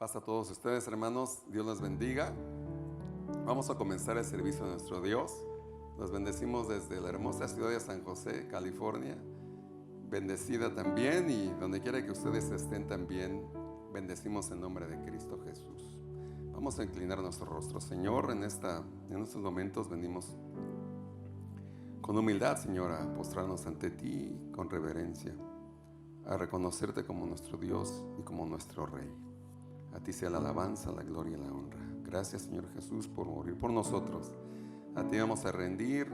Paz a todos ustedes, hermanos. Dios les bendiga. Vamos a comenzar el servicio de nuestro Dios. Los bendecimos desde la hermosa ciudad de San José, California. Bendecida también, y donde quiera que ustedes estén también, bendecimos en nombre de Cristo Jesús. Vamos a inclinar nuestro rostro. Señor, en estos momentos venimos con humildad, Señor, a postrarnos ante ti con reverencia, a reconocerte como nuestro Dios y como nuestro Rey. A ti sea la alabanza, la gloria y la honra. Gracias, Señor Jesús, por morir por nosotros. A ti vamos a rendir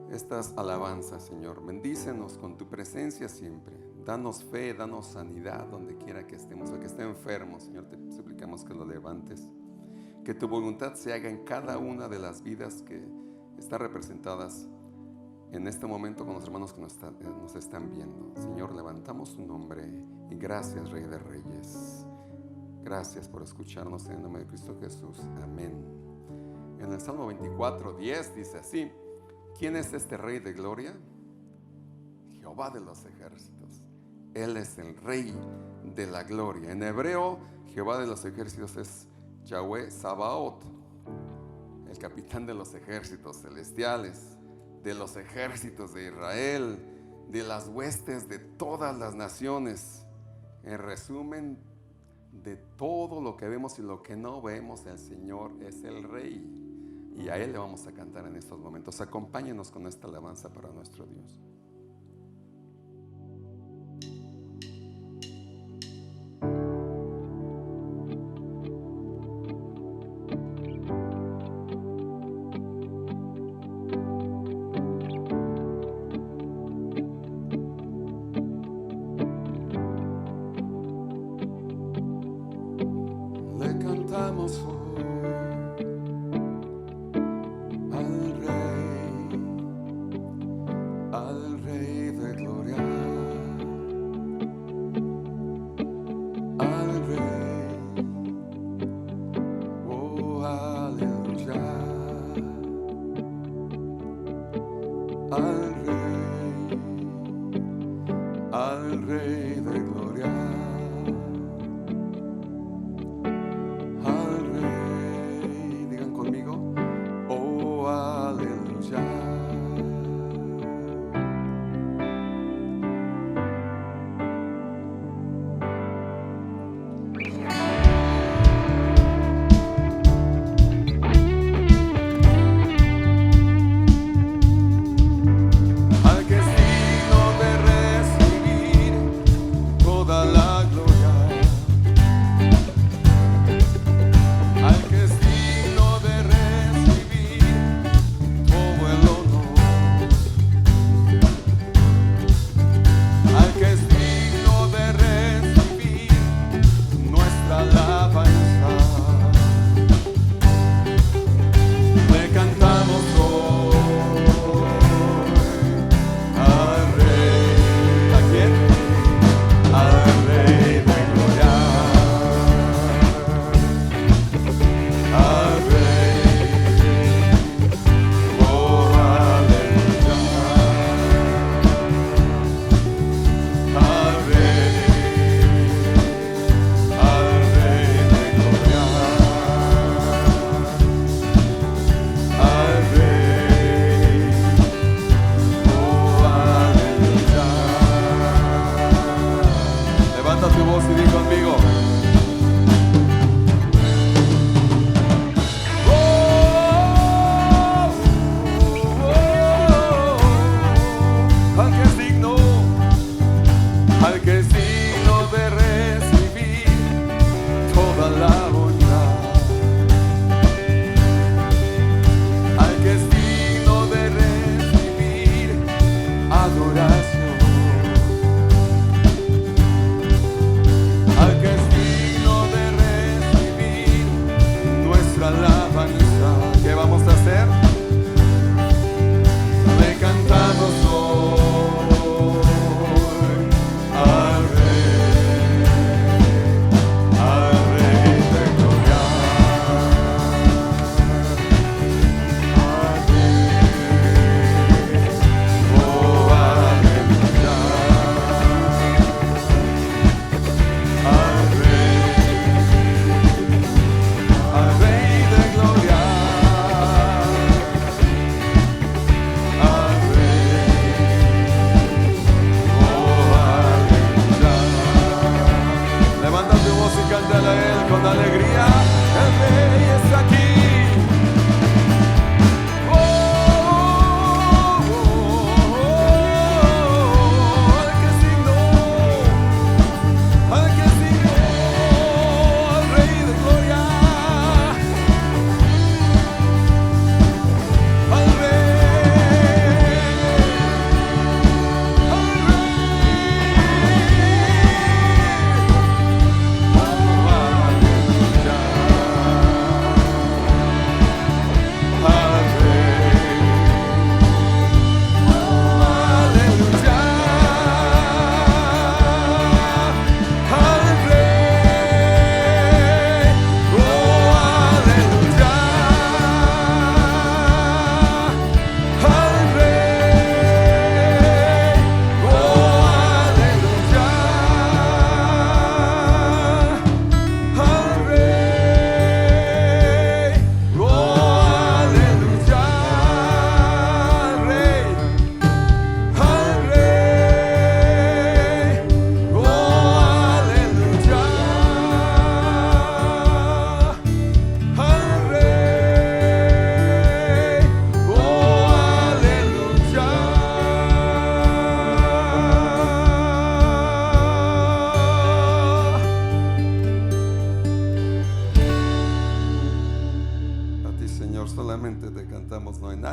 estas alabanzas, Señor. Bendícenos con tu presencia siempre. Danos fe, danos sanidad donde quiera que estemos. El que esté enfermo, Señor, te suplicamos que lo levantes. Que tu voluntad se haga en cada una de las vidas que están representadas en este momento con los hermanos que nos están viendo. Señor, levantamos tu nombre y gracias, Rey de Reyes. Gracias por escucharnos en el nombre de Cristo Jesús. Amén. En el Salmo 24:10 dice así: ¿quién es este Rey de gloria? Jehová de los ejércitos. Él es el Rey de la gloria. En hebreo, Jehová de los ejércitos es Yahweh Sabaoth, el capitán de los ejércitos celestiales, de los ejércitos de Israel, de las huestes de todas las naciones. En resumen, de todo lo que vemos y lo que no vemos, el Señor es el Rey, y a Él le vamos a cantar en estos momentos. Acompáñenos con esta alabanza para nuestro Dios.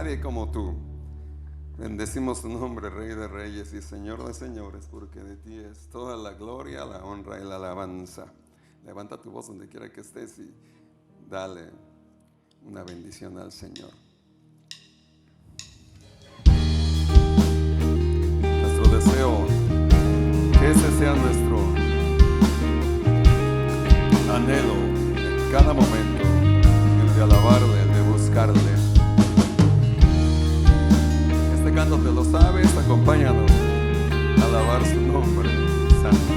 nadie como tú. Bendecimos tu nombre, Rey de Reyes y Señor de Señores, porque de ti es toda la gloria, la honra y la alabanza. Levanta tu voz donde quiera que estés y dale una bendición al Señor. Nuestro deseo, que ese sea nuestro anhelo en cada momento, el de alabarle, el de buscarle. Este canto te lo sabes, acompáñanos a alabar su nombre santo.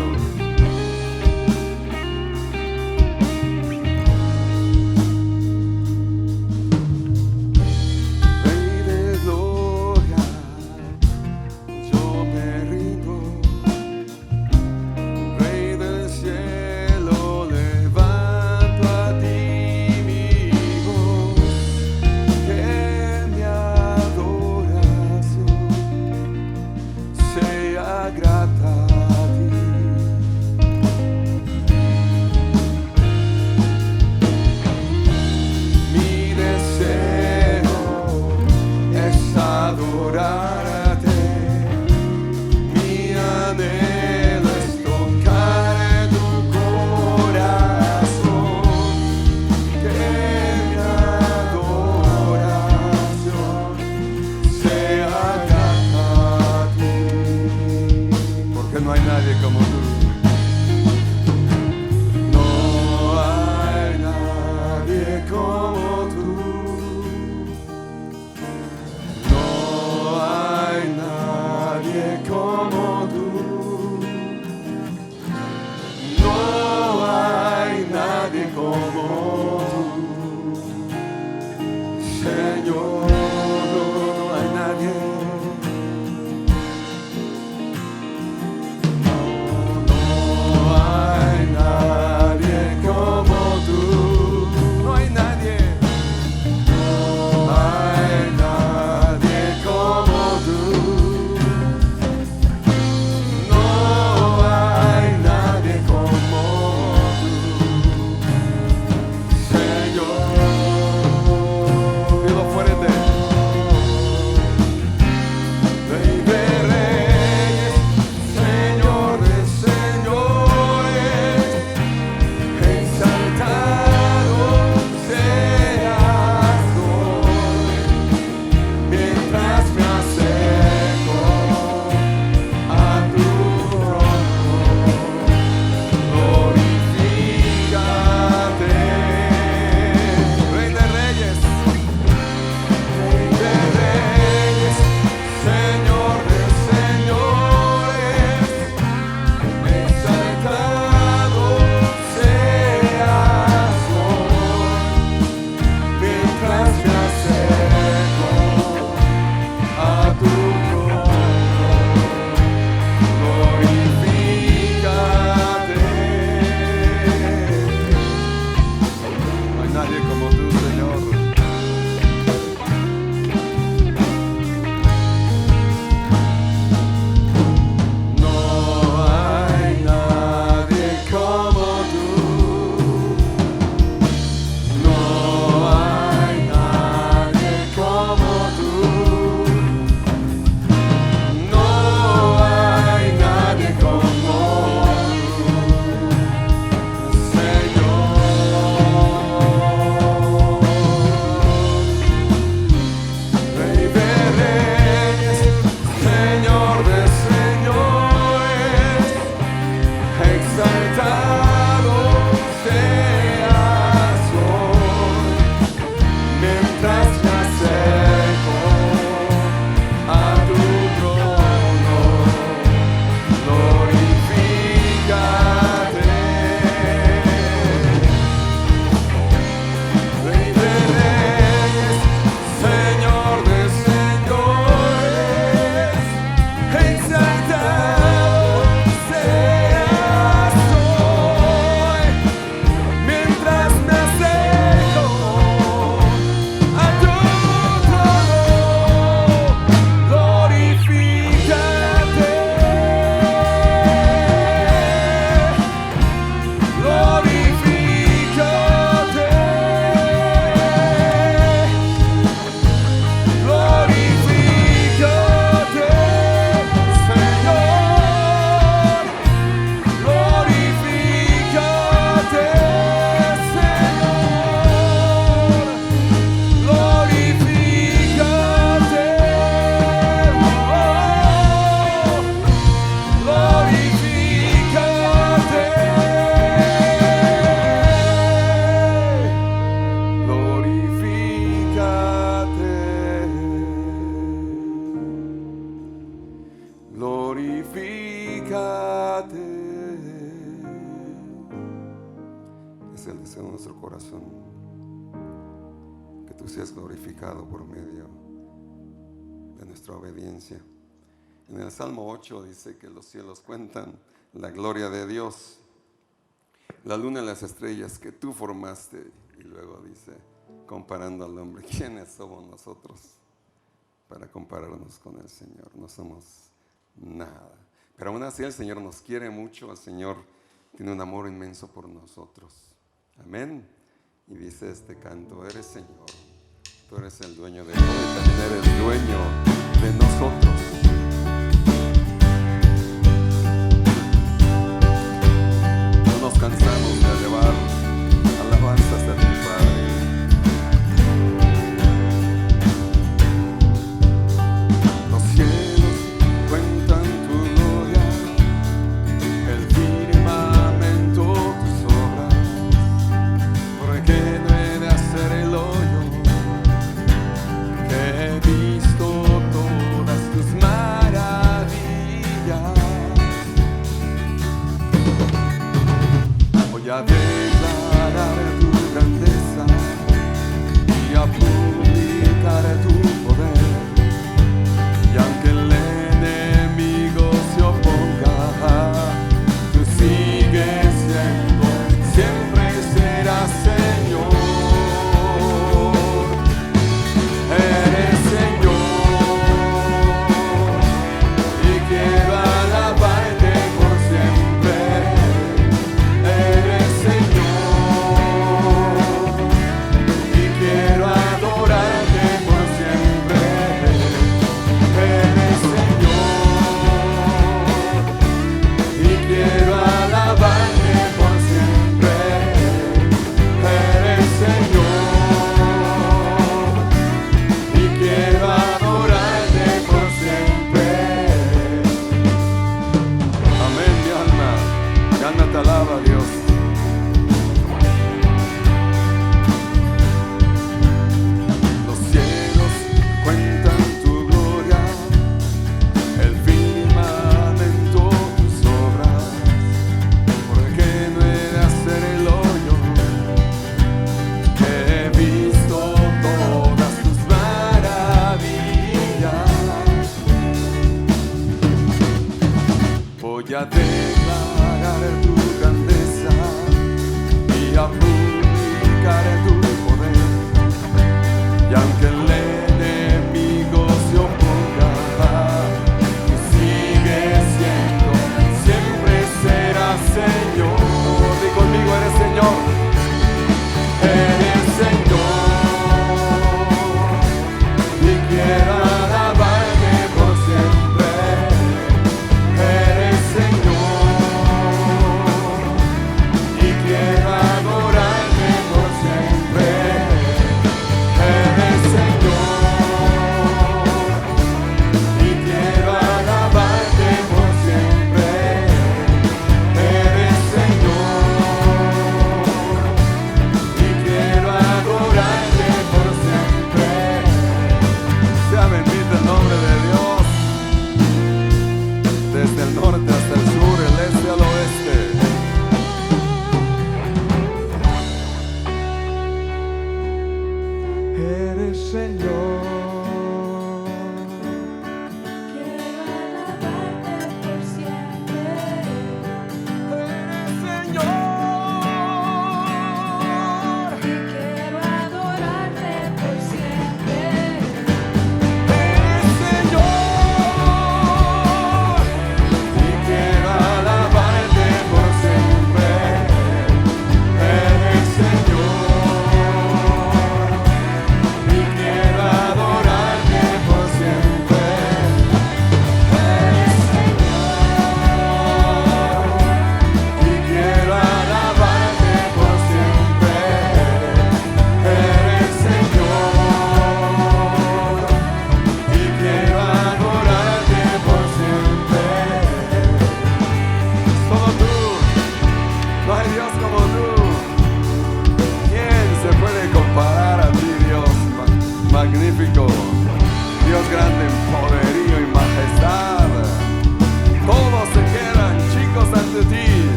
Es el deseo de nuestro corazón, que tú seas glorificado por medio de nuestra obediencia. En el Salmo 8 dice que los cielos cuentan la gloria de Dios, la luna y las estrellas que tú formaste. Y luego dice, comparando al hombre, ¿quiénes somos nosotros para compararnos con el Señor? No somos nada. Pero aún así el Señor nos quiere mucho, el Señor tiene un amor inmenso por nosotros. Amén. Y dice este canto, eres Señor, tú eres el dueño de todo y también eres dueño de nosotros. No nos cansamos de elevar alabanzas a ti, Padre. Los cielos cuentan tu gloria, el firmamento tus obras, porque no he de hacer el hoyo, que he visto todas tus maravillas. Voy a declarar tu grandeza y a publicar tu poder. Y aunque el enemigo se oponga, tú sigues siendo, siempre serás Señor. Eres Señor y quiero alabarte por siempre. Eres Señor y quiero adorarte por siempre. Eres Señor y quiero alabarte por siempre. Eres Señor y quiero adorarte por siempre. Amén, mi alma te alaba, Dios. Los cielos cuentan tu gloria, el firmamento tus obras, porque no he de hacer el hoyo, que he visto todas tus maravillas. Voy a declarar tu grandeza y a publicar tu poder. Y aunque el enemigo se oponga, tú sigues siendo, siempre serás Señor. Di conmigo, eres Señor. Eres Señor y quiero alabarte por siempre. Eres Señor y quiero adorarte por siempre. Eres Señor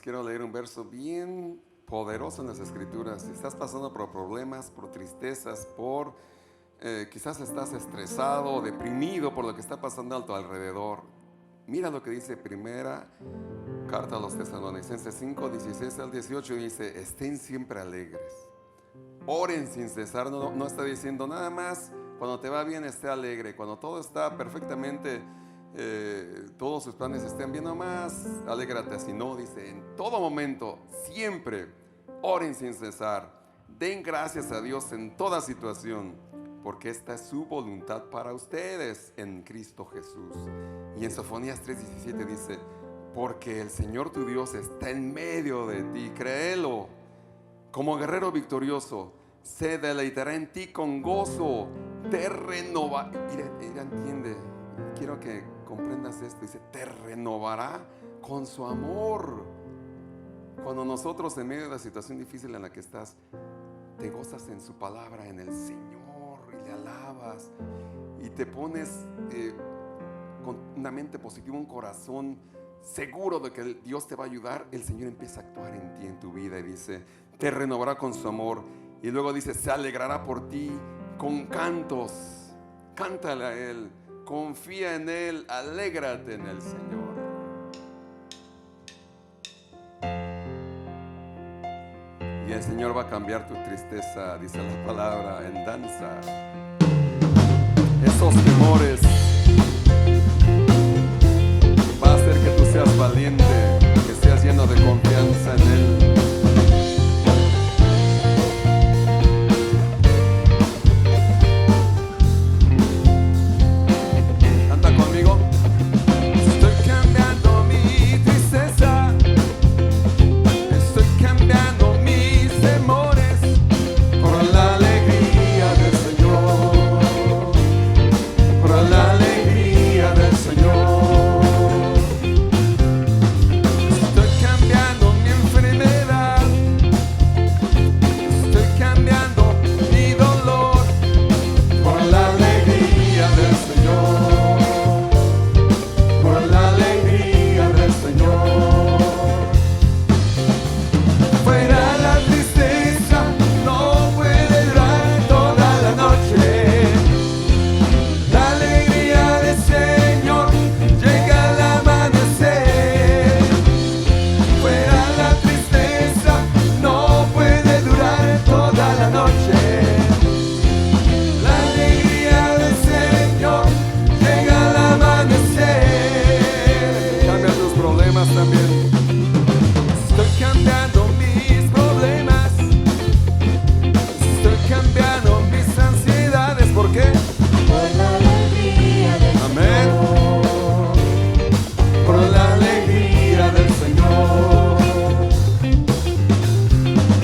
quiero leer un verso bien poderoso en las Escrituras. Si estás pasando por problemas, por tristezas, quizás estás estresado o deprimido por lo que está pasando a tu alrededor, mira lo que dice primera carta a los Tesalonicenses 5, 16 al 18. Dice: estén siempre alegres, oren sin cesar. No está diciendo nada más cuando te va bien esté alegre, cuando todo está perfectamente, todos sus planes estén bien, nomás alégrate así. No, dice en todo momento, siempre oren sin cesar, den gracias a Dios en toda situación, porque esta es su voluntad para ustedes en Cristo Jesús. Y en Sofonías 3:17 dice: porque el Señor tu Dios está en medio de ti, créelo, como guerrero victorioso, se deleitará en ti con gozo, te renovará. Mira, entiende, quiero que comprendas esto. Dice: te renovará con su amor. Cuando nosotros, en medio de la situación difícil en la que estás, te gozas en su palabra, en el Señor, y le alabas y te pones con una mente positiva, un corazón seguro de que Dios te va a ayudar, el Señor empieza a actuar en ti, en tu vida, y dice: te renovará con su amor. Y luego dice: se alegrará por ti con cantos. Cántale a Él, confía en Él, alégrate en el Señor. Y el Señor va a cambiar tu tristeza, dice la palabra, en danza. Esos temores va a hacer que tú seas valiente, que seas lleno de confianza en Él. Canta conmigo. Estoy cambiando mi tristeza, estoy cambiando mis temores por la alegría del Señor, por la alegría del Señor. Estoy cambiando mi enfermedad, estoy cambiando mi dolor por la alegría del Señor, por la alegría del Señor. Fuera la tristeza, no puede durar toda la noche. La alegría del Señor llega al amanecer. Fuera la tristeza, no puede durar toda la noche. La alegría del Señor llega al amanecer. Cambia tus problemas también. Estoy cambiando mis problemas, estoy cambiando mis ansiedades. ¿Por qué? Por la alegría del Amén. Señor. Por la alegría del Señor.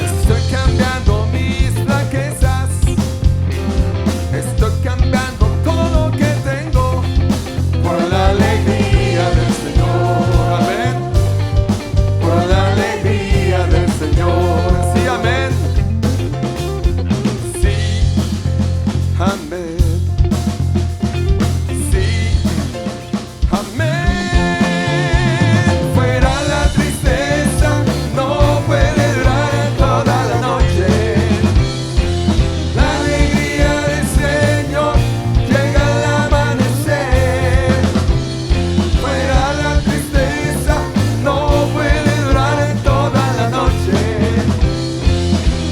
Estoy cambiando mis flaquezas, estoy cambiando todo lo que tengo por la alegría del Señor. Amén. Por la alegría del Señor. Sí, amén. Sí, amén. Sí, amén. Fuera la tristeza, no puede durar toda la noche. La alegría del Señor llega al amanecer. Fuera la tristeza, no puede durar toda la noche.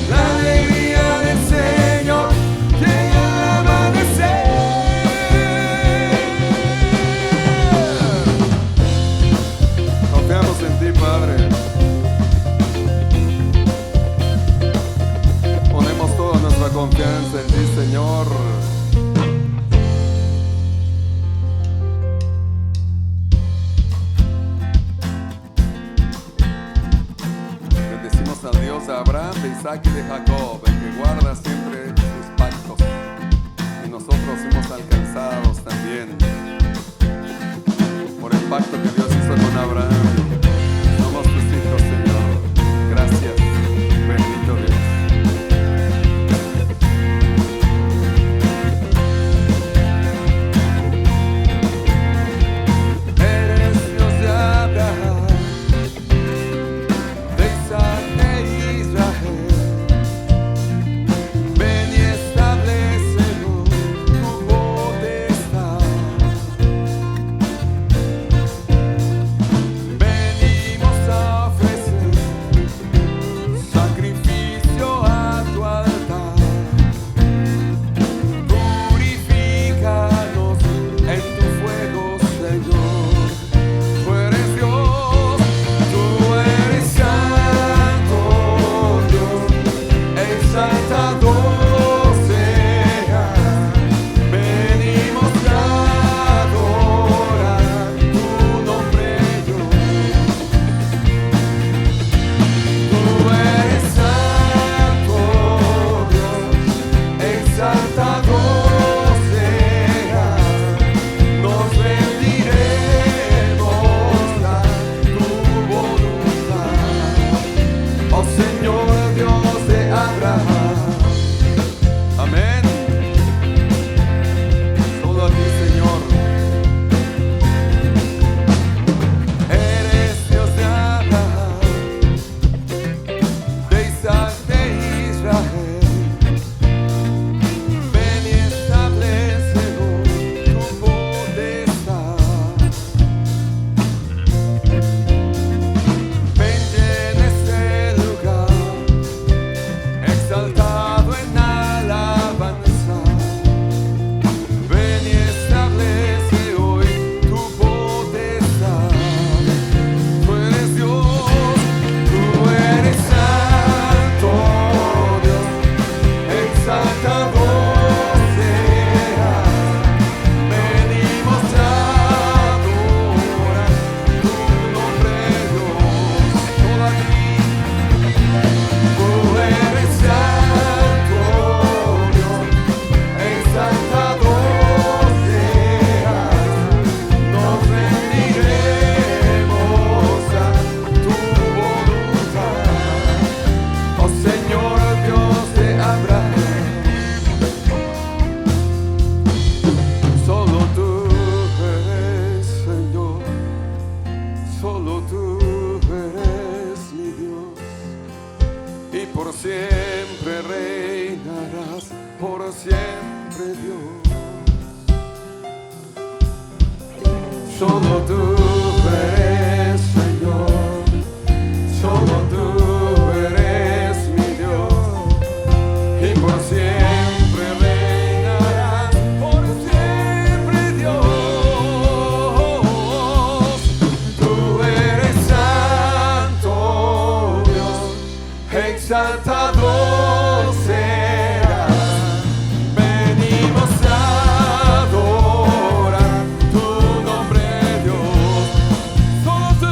La alegría del Señor llega al amanecer. Confiamos en ti, Padre. Ponemos toda nuestra confianza en ti, Señor. Bendecimos al Dios de Abraham, de Isaac y de Jacob, el que guarda siempre sus pactos. Y nosotros somos alcanzados también por el pacto que Dios hizo con Abraham. Somos tus hijos, Señor. Gracias, bendito Dios. Eres Dios de Abraham, Solo tú eres Señor, solo tú eres mi Dios, y por siempre reinarás, por siempre Dios. Tú eres santo Dios, exaltado serás. Venimos a adorar tu nombre, Dios. Solo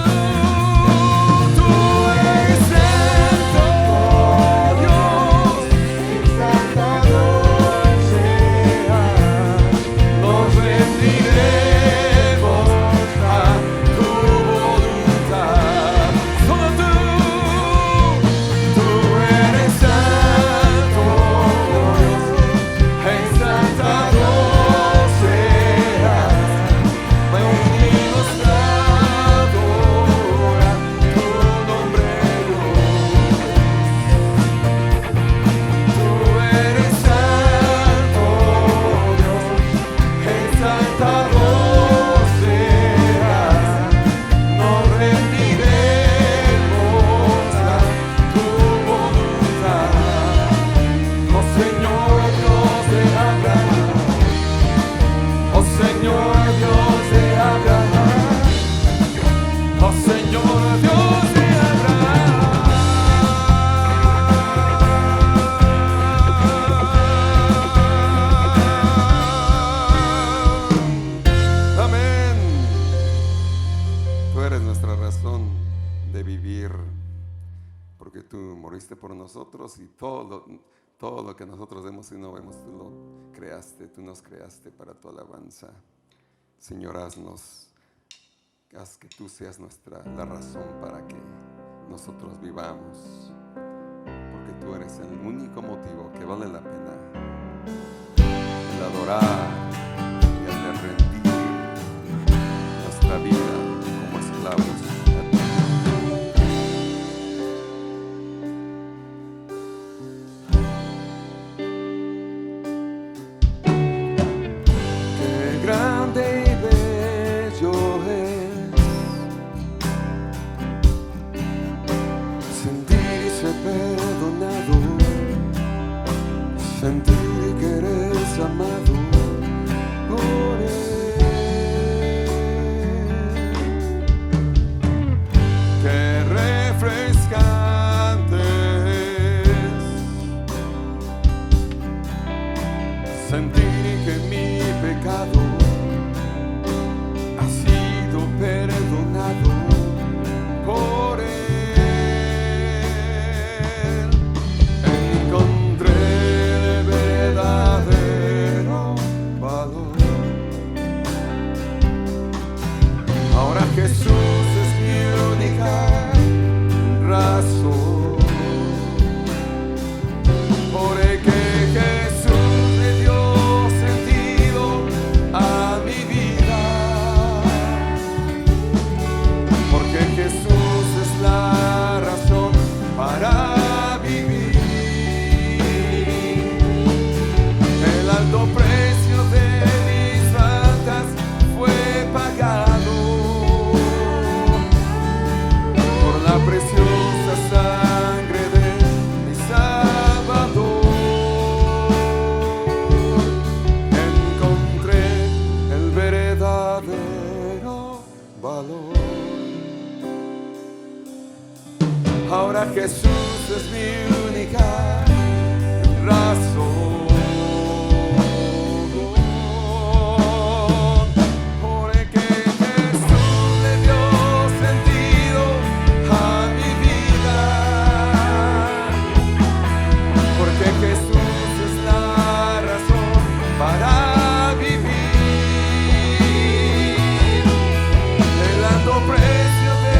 tú eres santo Dios, exaltado serás. Nos rendiremos a tu voluntad. Solo tú eres santo Dios, exaltado serás. Venimos a adorar tu nombre, Dios. Tú eres santo Dios, exaltado serás. Nos rendiremos a tu voluntad. Oh Señor Dios de Abraham, oh Señor Dios de Abraham, oh Señor Dios de Abraham. Amén. Tú eres nuestra razón de vivir, porque tú moriste por nosotros y todo lo que nosotros vemos y no vemos, tú lo creaste, tú nos creaste para tu alabanza. Señor, haz que tú seas la razón para que nosotros vivamos, porque tú eres el único motivo que vale la pena el adorar y el de rendir nuestra vida como esclavos a ti. Qué grande y bello es sentir y ser perdonado, sentir que eres amado por Él. Qué refrescante es sentir que mi pecado ha sido perdonado por Él. Encontré el verdadero valor. Ahora Jesús es mi única razón, porque Jesús le dio sentido a mi vida, porque Jesús es la razón para vivir. El alto precio de mis faltas fue pagado por la preciosa sangre de mi Salvador. Encontré el verdadero valor. Ahora Jesús es mi única razón. Porque Jesús le dio sentido a mi vida, porque Jesús es la razón para vivir. El alto precio de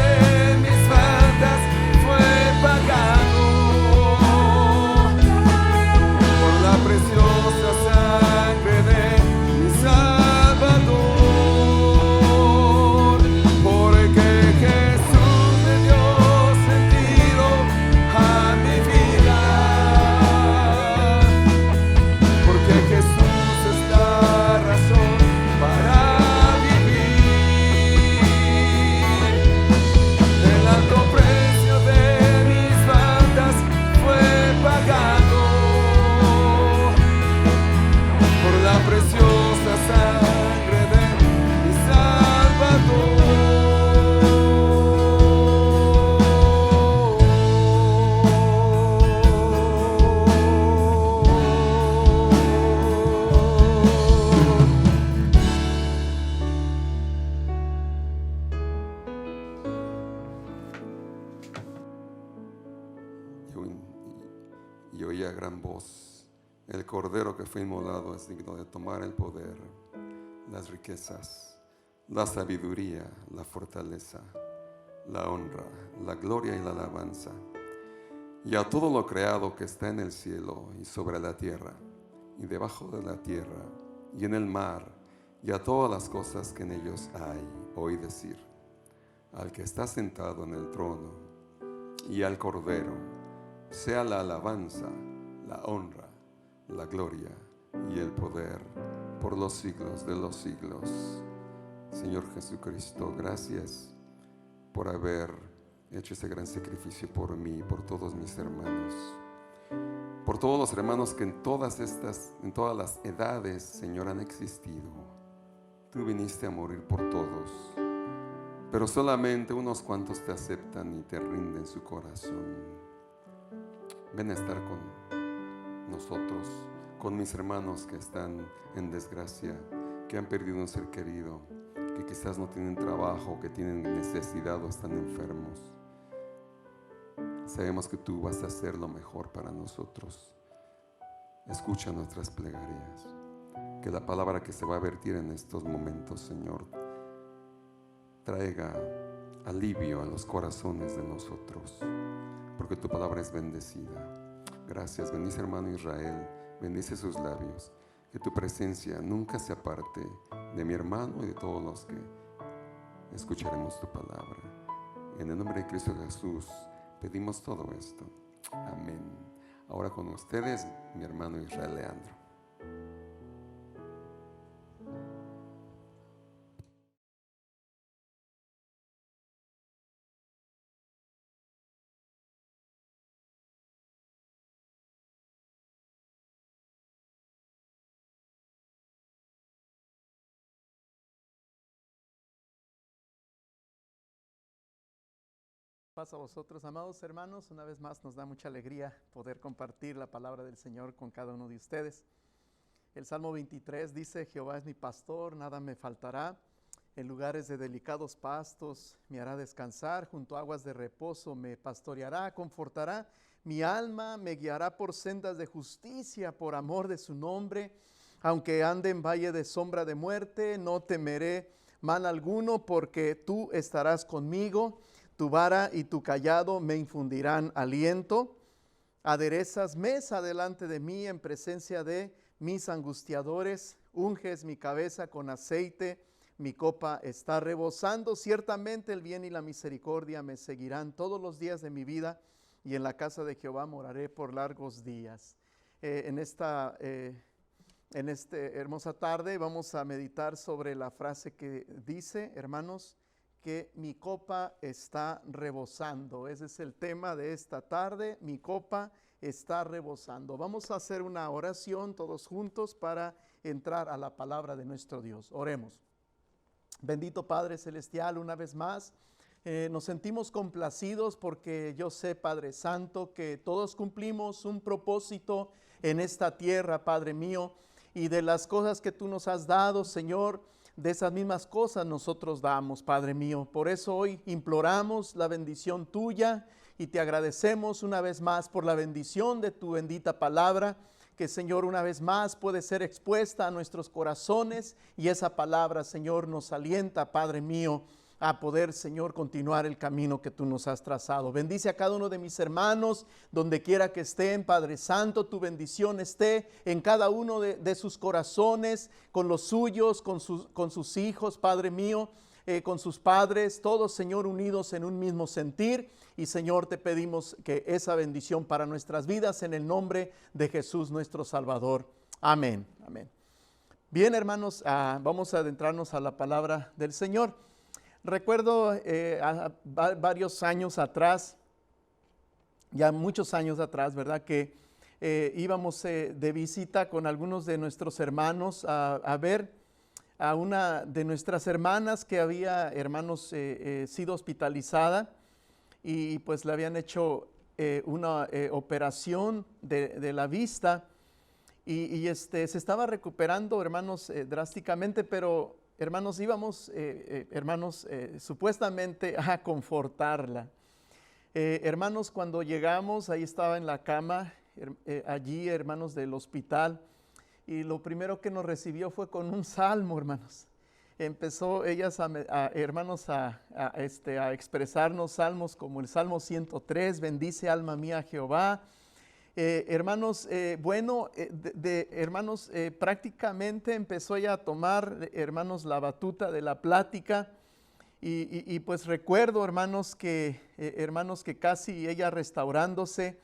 mis faltas fue pagado y oí a gran voz: el Cordero que fue inmolado es digno de tomar el poder, las riquezas, la sabiduría, la fortaleza, la honra, la gloria y la alabanza. Y a todo lo creado que está en el cielo y sobre la tierra, y debajo de la tierra, y en el mar, y a todas las cosas que en ellos hay, oí decir: al que está sentado en el trono y al Cordero, sea la alabanza, la honra, la gloria y el poder por los siglos de los siglos. Señor Jesucristo, gracias por haber hecho ese gran sacrificio por mí y por todos mis hermanos, por todos los hermanos que en todas las edades, Señor, han existido. Tú viniste a morir por todos, pero solamente unos cuantos te aceptan y te rinden su corazón. Ven a estar con nosotros, con mis hermanos que están en desgracia, que han perdido un ser querido, que quizás no tienen trabajo, que tienen necesidad o están enfermos. Sabemos que tú vas a hacer lo mejor para nosotros. Escucha nuestras plegarias. Que la palabra que se va a vertir en estos momentos, Señor, traiga alivio a los corazones de nosotros, porque tu palabra es bendecida. Gracias. Bendice, hermano Israel, bendice sus labios. Que tu presencia nunca se aparte de mi hermano y de todos los que escucharemos tu palabra. En el nombre de Cristo Jesús pedimos todo esto. Amén. Ahora con ustedes, mi hermano Israel Leandro. Paz a vosotros, amados hermanos. Una vez más nos da mucha alegría poder compartir la palabra del Señor con cada uno de ustedes. El Salmo 23 dice: Jehová es mi pastor, nada me faltará. En lugares de delicados pastos me hará descansar, junto a aguas de reposo me pastoreará, confortará mi alma, me guiará por sendas de justicia, por amor de su nombre. Aunque ande en valle de sombra de muerte, no temeré mal alguno, porque tú estarás conmigo. Tu vara y tu cayado me infundirán aliento. Aderezas mesa delante de mí en presencia de mis angustiadores. Unges mi cabeza con aceite, mi copa está rebosando. Ciertamente el bien y la misericordia me seguirán todos los días de mi vida, y en la casa de Jehová moraré por largos días. En esta hermosa tarde vamos a meditar sobre la frase que dice, hermanos, que mi copa está rebosando. Ese es el tema de esta tarde: mi copa está rebosando. Vamos a hacer una oración todos juntos para entrar a la palabra de nuestro Dios. Oremos. Bendito Padre Celestial, una vez más nos sentimos complacidos porque yo sé, Padre Santo, que todos cumplimos un propósito en esta tierra, Padre mío, y de las cosas que tú nos has dado, Señor, de esas mismas cosas nosotros damos, Padre mío. Por eso hoy imploramos la bendición tuya y te agradecemos una vez más por la bendición de tu bendita palabra, que, Señor, una vez más puede ser expuesta a nuestros corazones, y esa palabra, Señor, nos alienta, Padre mío, a poder, Señor, continuar el camino que tú nos has trazado. Bendice a cada uno de mis hermanos, donde quiera que estén, Padre Santo. Tu bendición esté en cada uno de sus corazones, con los suyos, con sus hijos, Padre mío, con sus padres, todos, Señor, unidos en un mismo sentir. Y, Señor, te pedimos que esa bendición para nuestras vidas, en el nombre de Jesús nuestro Salvador. Amén. Amén. Bien, hermanos, vamos a adentrarnos a la palabra del Señor. Recuerdo varios años atrás, ya muchos años atrás, ¿verdad? Que íbamos de visita con algunos de nuestros hermanos a ver a una de nuestras hermanas que había, hermanos, sido hospitalizada, y pues le habían hecho una operación de la vista, y se estaba recuperando, hermanos, drásticamente, pero hermanos, íbamos, supuestamente a confortarla. Hermanos, cuando llegamos, ahí estaba en la cama, allí, hermanos, del hospital. Y lo primero que nos recibió fue con un salmo, hermanos. Empezó ellas, hermanos, a expresarnos salmos como el Salmo 103, bendice alma mía a Jehová. Hermanos, hermanos, prácticamente empezó ella a tomar, hermanos, la batuta de la plática. Y pues recuerdo, hermanos, que casi ella restaurándose,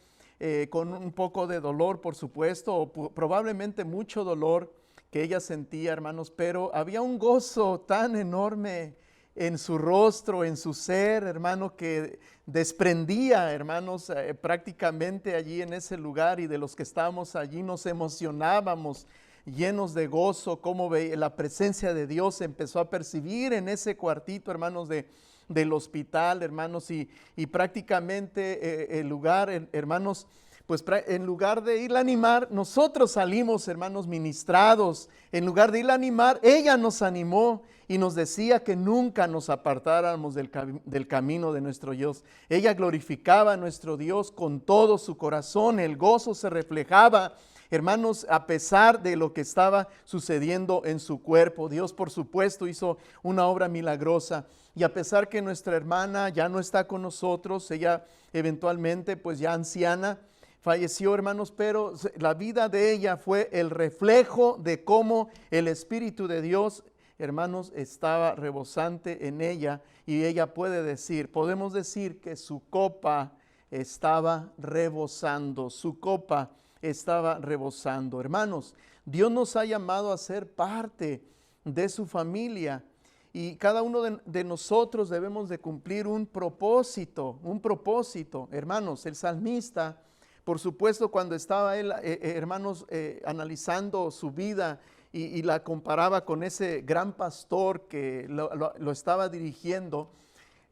con un poco de dolor, por supuesto, o probablemente mucho dolor que ella sentía, hermanos, pero había un gozo tan enorme en su rostro, en su ser, hermano, que desprendía, hermanos, prácticamente allí en ese lugar, y de los que estábamos allí nos emocionábamos, llenos de gozo, como la presencia de Dios se empezó a percibir en ese cuartito, hermanos, del hospital, hermanos, y prácticamente el lugar, hermanos, pues en lugar de irla a animar, nosotros salimos, hermanos, ministrados. En lugar de irla a animar, ella nos animó y nos decía que nunca nos apartáramos del camino de nuestro Dios. Ella glorificaba a nuestro Dios con todo su corazón. El gozo se reflejaba, hermanos, a pesar de lo que estaba sucediendo en su cuerpo. Dios, por supuesto, hizo una obra milagrosa. Y a pesar que nuestra hermana ya no está con nosotros, ella eventualmente, pues ya anciana, falleció, hermanos, pero la vida de ella fue el reflejo de cómo el Espíritu de Dios, hermanos, estaba rebosante en ella, y ella podemos decir que su copa estaba rebosando, su copa estaba rebosando. Hermanos, Dios nos ha llamado a ser parte de su familia, y cada uno de nosotros debemos de cumplir un propósito, hermanos. El salmista, por supuesto, cuando estaba él, hermanos, analizando su vida y la comparaba con ese gran pastor que lo estaba dirigiendo,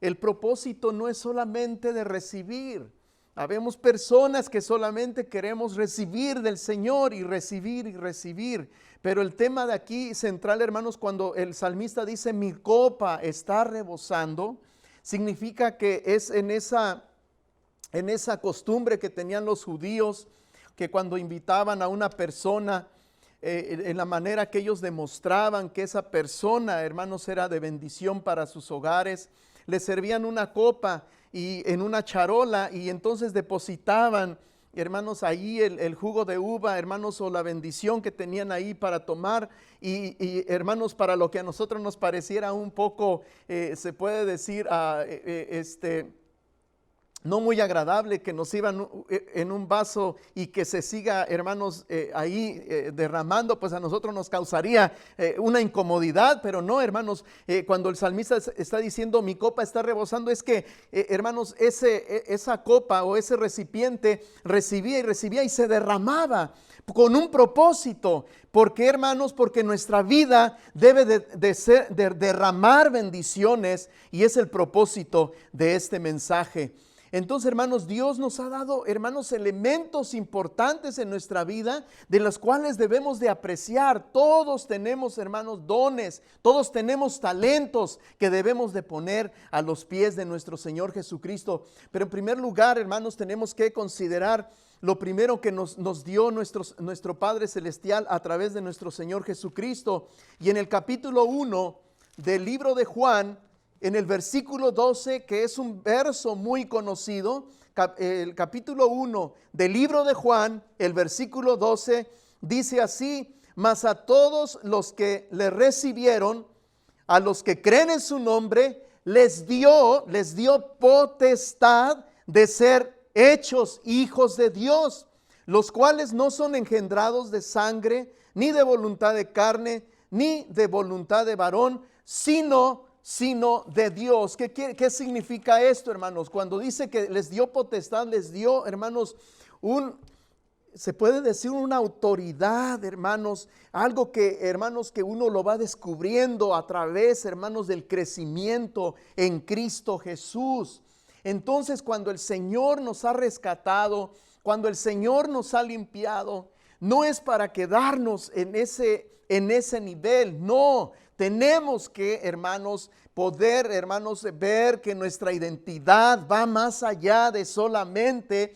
el propósito no es solamente de recibir. Habemos personas que solamente queremos recibir del Señor y recibir. Pero el tema de aquí central, hermanos, cuando el salmista dice mi copa está rebosando, significa que es en esa costumbre que tenían los judíos, que cuando invitaban a una persona, en la manera que ellos demostraban que esa persona, hermanos, era de bendición para sus hogares, le servían una copa y en una charola, y entonces depositaban, hermanos, ahí el jugo de uva, hermanos, o la bendición que tenían ahí para tomar, y hermanos, para lo que a nosotros nos pareciera un poco, se puede decir, no muy agradable, que nos iban en un vaso y que se siga, hermanos, ahí derramando, pues a nosotros nos causaría una incomodidad, pero no, hermanos, cuando el salmista está diciendo mi copa está rebosando, es que, hermanos, esa copa o ese recipiente recibía y se derramaba con un propósito. ¿Por qué, hermanos? Porque nuestra vida debe de derramar bendiciones, y es el propósito de este mensaje. Entonces, hermanos, Dios nos ha dado, hermanos, elementos importantes en nuestra vida de los cuales debemos de apreciar. Todos tenemos, hermanos, dones, todos tenemos talentos que debemos de poner a los pies de nuestro Señor Jesucristo. Pero en primer lugar, hermanos, tenemos que considerar lo primero que nos dio nuestro Padre Celestial a través de nuestro Señor Jesucristo. Y en el capítulo 1 del libro de Juan, en el versículo 12, que es un verso muy conocido, el capítulo 1 del libro de Juan, el versículo 12, dice así: mas a todos los que le recibieron, a los que creen en su nombre, les dio potestad de ser hechos hijos de Dios, los cuales no son engendrados de sangre, ni de voluntad de carne, ni de voluntad de varón, sino de Dios. ¿Qué significa esto, hermanos? Cuando dice que les dio potestad, les dio, hermanos, se puede decir una autoridad, hermanos, algo que, hermanos, que uno lo va descubriendo a través, hermanos, del crecimiento en Cristo Jesús. Entonces, cuando el Señor nos ha rescatado, cuando el Señor nos ha limpiado, no es para quedarnos en ese nivel, no. Tenemos que, hermanos, ver que nuestra identidad va más allá de solamente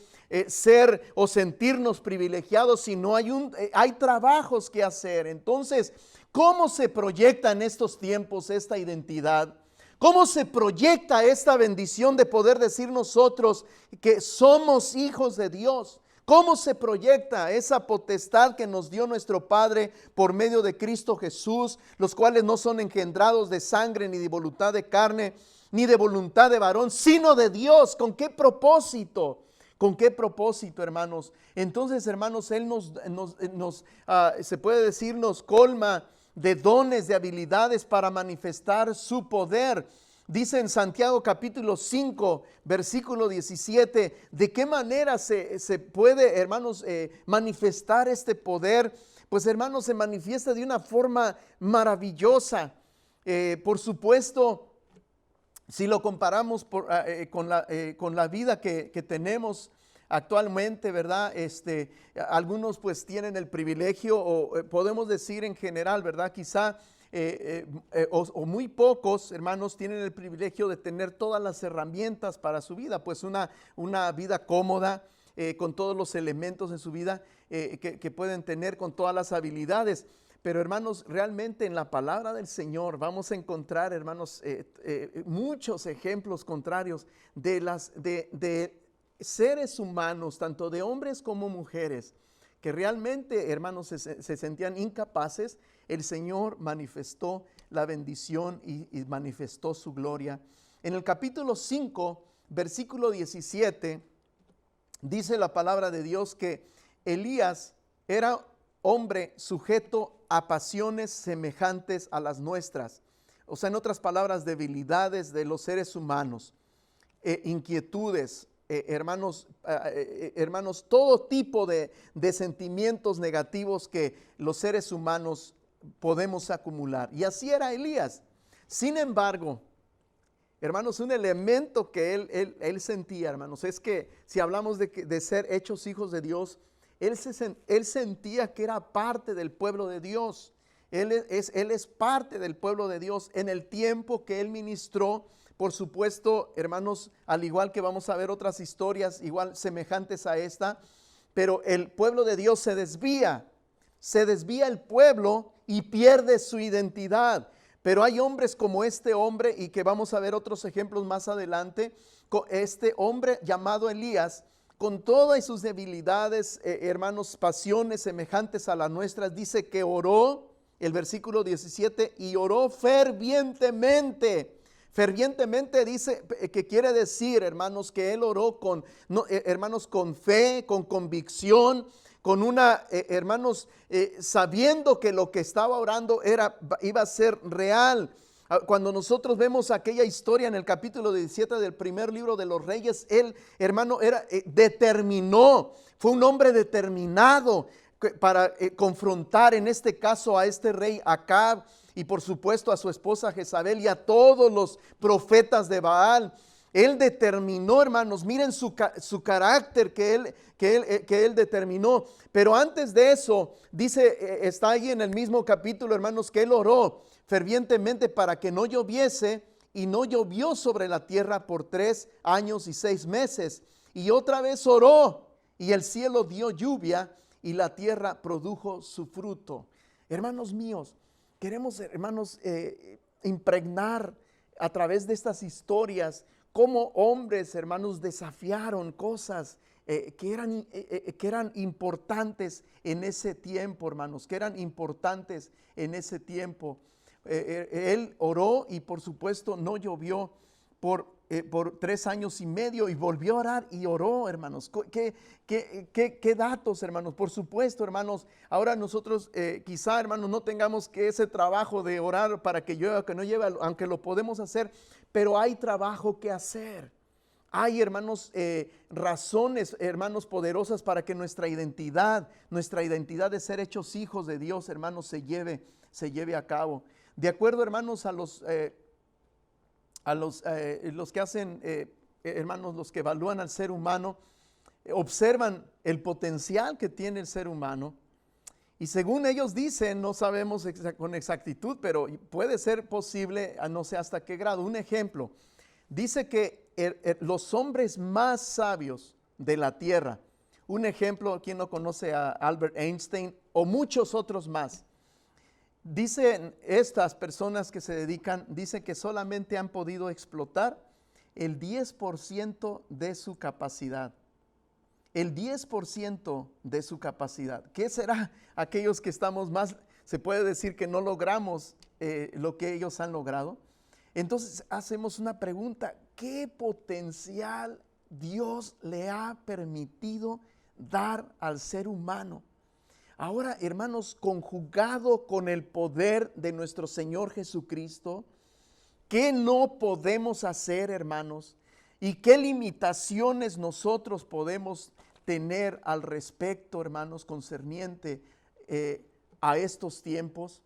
ser o sentirnos privilegiados, sino hay trabajos que hacer. Entonces, ¿cómo se proyecta en estos tiempos esta identidad? ¿Cómo se proyecta esta bendición de poder decir nosotros que somos hijos de Dios? ¿Cómo se proyecta esa potestad que nos dio nuestro Padre por medio de Cristo Jesús, los cuales no son engendrados de sangre, ni de voluntad de carne, ni de voluntad de varón, sino de Dios? ¿Con qué propósito? ¿Con qué propósito, hermanos? Entonces, hermanos, Él se puede decir, nos colma de dones, de habilidades para manifestar su poder. Dice en Santiago capítulo 5, versículo 17, ¿de qué manera se puede, hermanos, manifestar este poder? Pues, hermanos, se manifiesta de una forma maravillosa. Por supuesto, si lo comparamos con la vida que tenemos actualmente, ¿verdad? Algunos pues tienen el privilegio, o podemos decir en general, ¿verdad? Quizá o muy pocos, hermanos, tienen el privilegio de tener todas las herramientas para su vida, pues una vida cómoda, con todos los elementos en su vida que pueden tener, con todas las habilidades. Pero, hermanos, realmente en la palabra del Señor vamos a encontrar, hermanos, muchos ejemplos contrarios de seres humanos, tanto de hombres como mujeres, que realmente, hermanos, se sentían incapaces. El Señor manifestó la bendición y manifestó su gloria. En el capítulo 5, versículo 17, dice la palabra de Dios que Elías era hombre sujeto a pasiones semejantes a las nuestras. O sea, en otras palabras, debilidades de los seres humanos, inquietudes, hermanos, todo tipo de sentimientos negativos que los seres humanos podemos acumular. Y así era Elías. Sin embargo, hermanos, un elemento que él sentía, hermanos, es que si hablamos de ser hechos hijos de Dios, él sentía que era parte del pueblo de Dios. Él es parte del pueblo de Dios en el tiempo que él ministró. Por supuesto, hermanos, al igual que vamos a ver otras historias igual semejantes a esta, pero el pueblo de Dios se desvía el pueblo y pierde su identidad. Pero hay hombres como este hombre, y que vamos a ver otros ejemplos más adelante. Este hombre llamado Elías, con todas sus debilidades, hermanos, pasiones semejantes a las nuestras, dice que oró, el versículo 17, y oró fervientemente. Fervientemente dice que quiere decir, hermanos, que él oró hermanos, con fe, con convicción, con hermanos, sabiendo que lo que estaba orando iba a ser real. Cuando nosotros vemos aquella historia en el capítulo 17 del primer libro de los Reyes, él, hermano, determinó, fue un hombre determinado para confrontar en este caso a este rey Acab, y por supuesto a su esposa Jezabel y a todos los profetas de Baal. Él determinó, hermanos, miren su carácter que él determinó. Pero antes de eso, dice, está ahí en el mismo capítulo, hermanos, que él oró fervientemente para que no lloviese, y no llovió sobre la tierra por 3 años y 6 meses. Y otra vez oró, y el cielo dio lluvia, y la tierra produjo su fruto. Hermanos míos, queremos, hermanos, impregnar a través de estas historias cómo hombres, hermanos, desafiaron cosas que eran importantes en ese tiempo, hermanos, que eran importantes en ese tiempo. Él oró y por supuesto no llovió por 3 años y medio, y volvió a orar y oró, hermanos. ¿Qué datos, hermanos? Por supuesto, hermanos, ahora nosotros quizá, hermanos, no tengamos que ese trabajo de orar para que llueva, que no llueva, aunque lo podemos hacer, pero hay trabajo que hacer. Hay, hermanos, razones, hermanos, poderosas para que nuestra identidad de ser hechos hijos de Dios, hermanos, se lleve a cabo. De acuerdo, hermanos, a los que hacen, hermanos, los que evalúan al ser humano, observan el potencial que tiene el ser humano, y según ellos dicen, no sabemos con exactitud, pero puede ser posible, no sé hasta qué grado. Un ejemplo, dice que los hombres más sabios de la tierra. Un ejemplo, ¿quién no conoce a Albert Einstein o muchos otros más? Dicen estas personas que se dedican, dicen que solamente han podido explotar el 10% de su capacidad. El 10% de su capacidad. ¿Qué será aquellos que estamos más, se puede decir que no logramos lo que ellos han logrado? Entonces hacemos una pregunta: ¿qué potencial Dios le ha permitido dar al ser humano? Ahora, hermanos, conjugado con el poder de nuestro Señor Jesucristo, ¿qué no podemos hacer, hermanos? ¿Y qué limitaciones nosotros podemos tener al respecto, hermanos, concerniente a estos tiempos?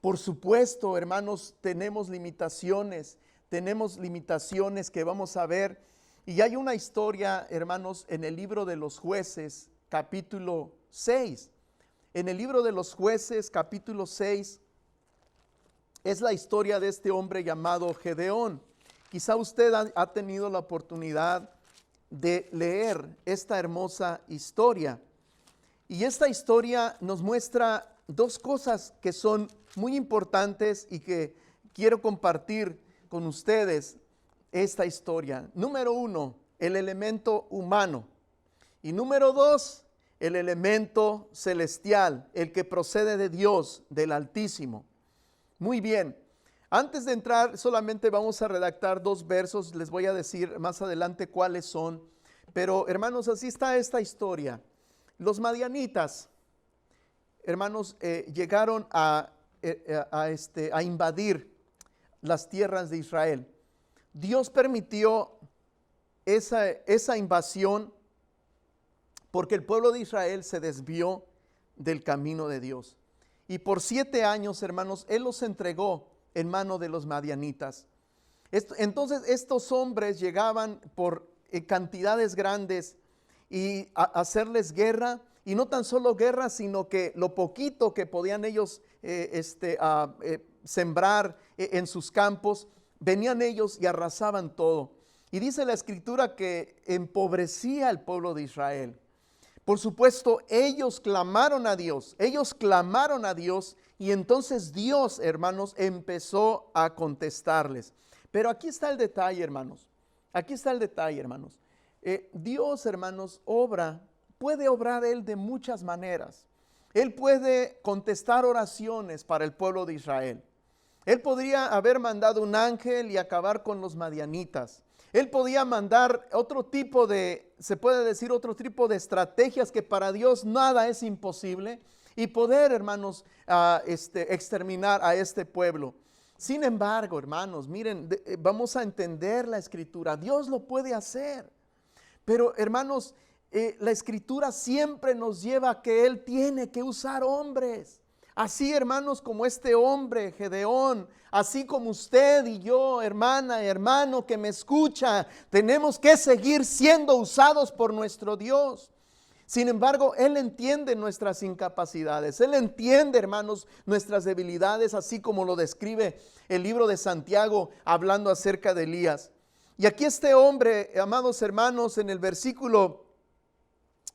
Por supuesto, hermanos, tenemos limitaciones que vamos a ver. Y hay una historia, hermanos, en el libro de los Jueces, capítulo 6. En el libro de los Jueces, capítulo 6, es la historia de este hombre llamado Gedeón. Quizá usted ha tenido la oportunidad de leer esta hermosa historia. Y esta historia nos muestra dos cosas que son muy importantes y que quiero compartir con ustedes esta historia. Número 1, el elemento humano. Y número 2, el elemento celestial, el que procede de Dios, del Altísimo. Muy bien. Antes de entrar, solamente vamos a redactar 2 versos. Les voy a decir más adelante cuáles son. Pero, hermanos, así está esta historia. Los madianitas, hermanos, llegaron a invadir las tierras de Israel. Dios permitió esa invasión porque el pueblo de Israel se desvió del camino de Dios. Y por 7 años, hermanos, Él los entregó en mano de los madianitas. Entonces estos hombres llegaban por cantidades grandes y a hacerles guerra, y no tan solo guerra, sino que lo poquito que podían ellos sembrar en sus campos, venían ellos y arrasaban todo. Y dice la Escritura que empobrecía al pueblo de Israel. Por supuesto, ellos clamaron a Dios, y entonces Dios, hermanos, empezó a contestarles. Pero aquí está el detalle, hermanos. Dios, hermanos, puede obrar Él de muchas maneras. Él puede contestar oraciones para el pueblo de Israel. Él podría haber mandado un ángel y acabar con los madianitas. Él podía mandar otro tipo de estrategias, que para Dios nada es imposible, y poder, hermanos, exterminar a este pueblo. Sin embargo, hermanos, miren, vamos a entender la Escritura. Dios lo puede hacer. Pero, hermanos, la Escritura siempre nos lleva a que Él tiene que usar hombres. Así, hermanos, como este hombre, Gedeón, así como usted y yo, hermana, hermano que me escucha, tenemos que seguir siendo usados por nuestro Dios. Sin embargo, Él entiende nuestras incapacidades. Él entiende, hermanos, nuestras debilidades, así como lo describe el libro de Santiago hablando acerca de Elías. Y aquí este hombre, amados hermanos, en el versículo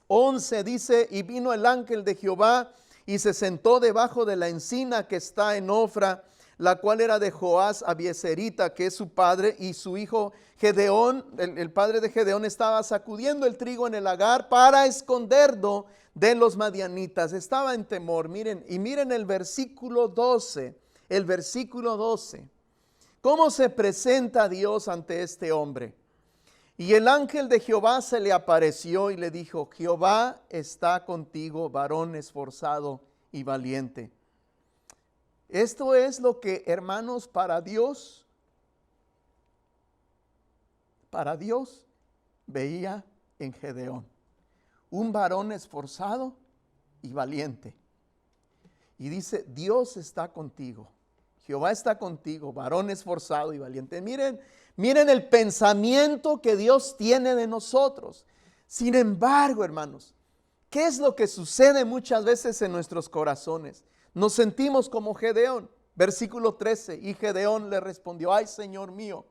11 dice: y vino el ángel de Jehová y se sentó debajo de la encina que está en Ofra, la cual era de Joás Abieserita, que es su padre, y su hijo Gedeón, el padre de Gedeón, estaba sacudiendo el trigo en el lagar para esconderlo de los madianitas. Estaba en temor. Miren el versículo 12. ¿Cómo se presenta Dios ante este hombre? Y el ángel de Jehová se le apareció y le dijo: Jehová está contigo, varón esforzado y valiente. Esto es lo que, hermanos, para Dios veía en Gedeón. Un varón esforzado y valiente. Y dice: Dios está contigo. Jehová está contigo, varón esforzado y valiente. Miren el pensamiento que Dios tiene de nosotros. Sin embargo, hermanos, ¿qué es lo que sucede muchas veces en nuestros corazones? Nos sentimos como Gedeón. Versículo 13, y Gedeón le respondió: ay, Señor mío,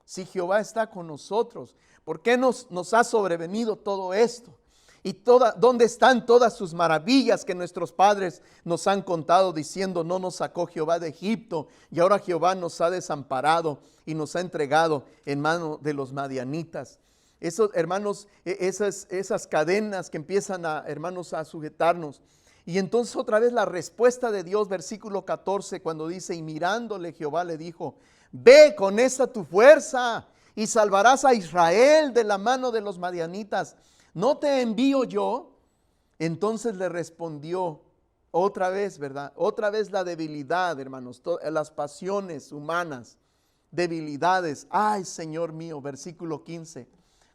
Si Jehová está con nosotros, ¿por qué nos ha sobrevenido todo esto? ¿Y dónde están todas sus maravillas que nuestros padres nos han contado diciendo, no nos sacó Jehová de Egipto y ahora Jehová nos ha desamparado y nos ha entregado en mano de los madianitas? Esos, hermanos, esas cadenas que empiezan hermanos, a sujetarnos. Y entonces otra vez la respuesta de Dios, versículo 14, cuando dice, y mirándole Jehová le dijo, ve con esta tu fuerza y salvarás a Israel de la mano de los madianitas. ¿No te envío yo? Entonces le respondió otra vez, ¿verdad? Otra vez la debilidad, hermanos, las pasiones humanas, debilidades. Ay, Señor mío, versículo 15.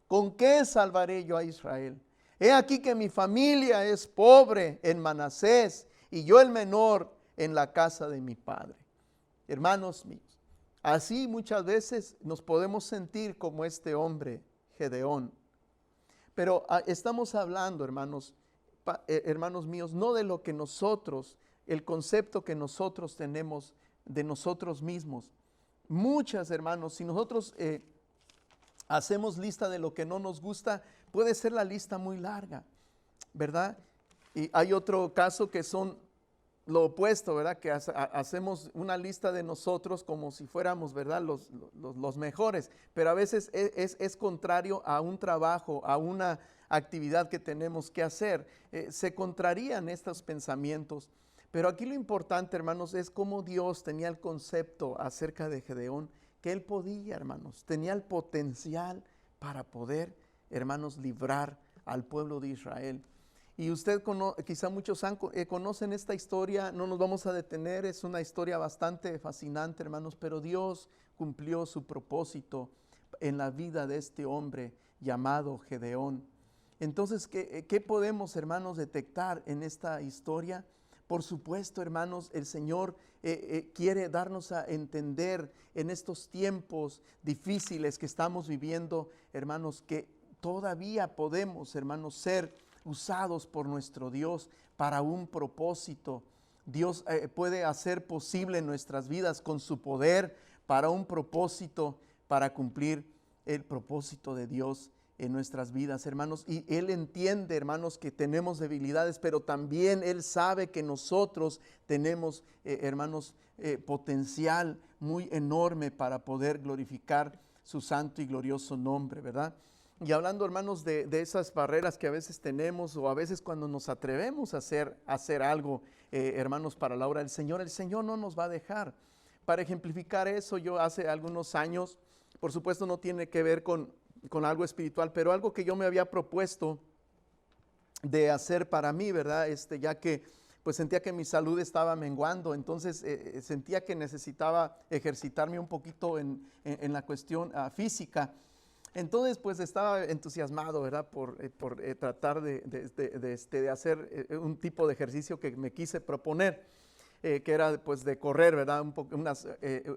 ¿Con qué salvaré yo a Israel? He aquí que mi familia es pobre en Manasés y yo el menor en la casa de mi padre. Hermanos míos, así muchas veces nos podemos sentir como este hombre, Gedeón. Pero estamos hablando, hermanos, hermanos míos, no de lo que nosotros, el concepto que nosotros tenemos de nosotros mismos. Muchas, hermanos, si nosotros hacemos lista de lo que no nos gusta, puede ser la lista muy larga, ¿verdad? Y hay otro caso que son lo opuesto, ¿verdad? Que hacemos una lista de nosotros como si fuéramos, ¿verdad? Los mejores, pero a veces es contrario a un trabajo, a una actividad que tenemos que hacer. Se contrarían estos pensamientos, pero aquí lo importante, hermanos, es cómo Dios tenía el concepto acerca de Gedeón, que él podía, hermanos, tenía el potencial para poder, hermanos, librar al pueblo de Israel. Y usted quizá muchos conocen esta historia, no nos vamos a detener, es una historia bastante fascinante, hermanos, pero Dios cumplió su propósito en la vida de este hombre llamado Gedeón. Entonces, ¿qué podemos, hermanos, detectar en esta historia? Por supuesto, hermanos, el Señor quiere darnos a entender en estos tiempos difíciles que estamos viviendo, hermanos, que todavía podemos, hermanos, ser usados por nuestro Dios para un propósito. Dios puede hacer posible nuestras vidas con su poder para un propósito, para cumplir el propósito de Dios en nuestras vidas, hermanos. Y Él entiende, hermanos, que tenemos debilidades, pero también Él sabe que nosotros tenemos, hermanos, potencial muy enorme para poder glorificar su santo y glorioso nombre, ¿verdad? Y hablando, hermanos, de esas barreras que a veces tenemos o a veces cuando nos atrevemos a hacer algo, hermanos, para la obra del Señor, el Señor no nos va a dejar. Para ejemplificar eso, yo hace algunos años, por supuesto no tiene que ver con algo espiritual, pero algo que yo me había propuesto de hacer para mí, ¿verdad? Ya que pues sentía que mi salud estaba menguando, entonces sentía que necesitaba ejercitarme un poquito en la cuestión física. Entonces pues estaba entusiasmado, ¿verdad? Por tratar de hacer un tipo de ejercicio que me quise proponer, que era pues de correr, ¿verdad?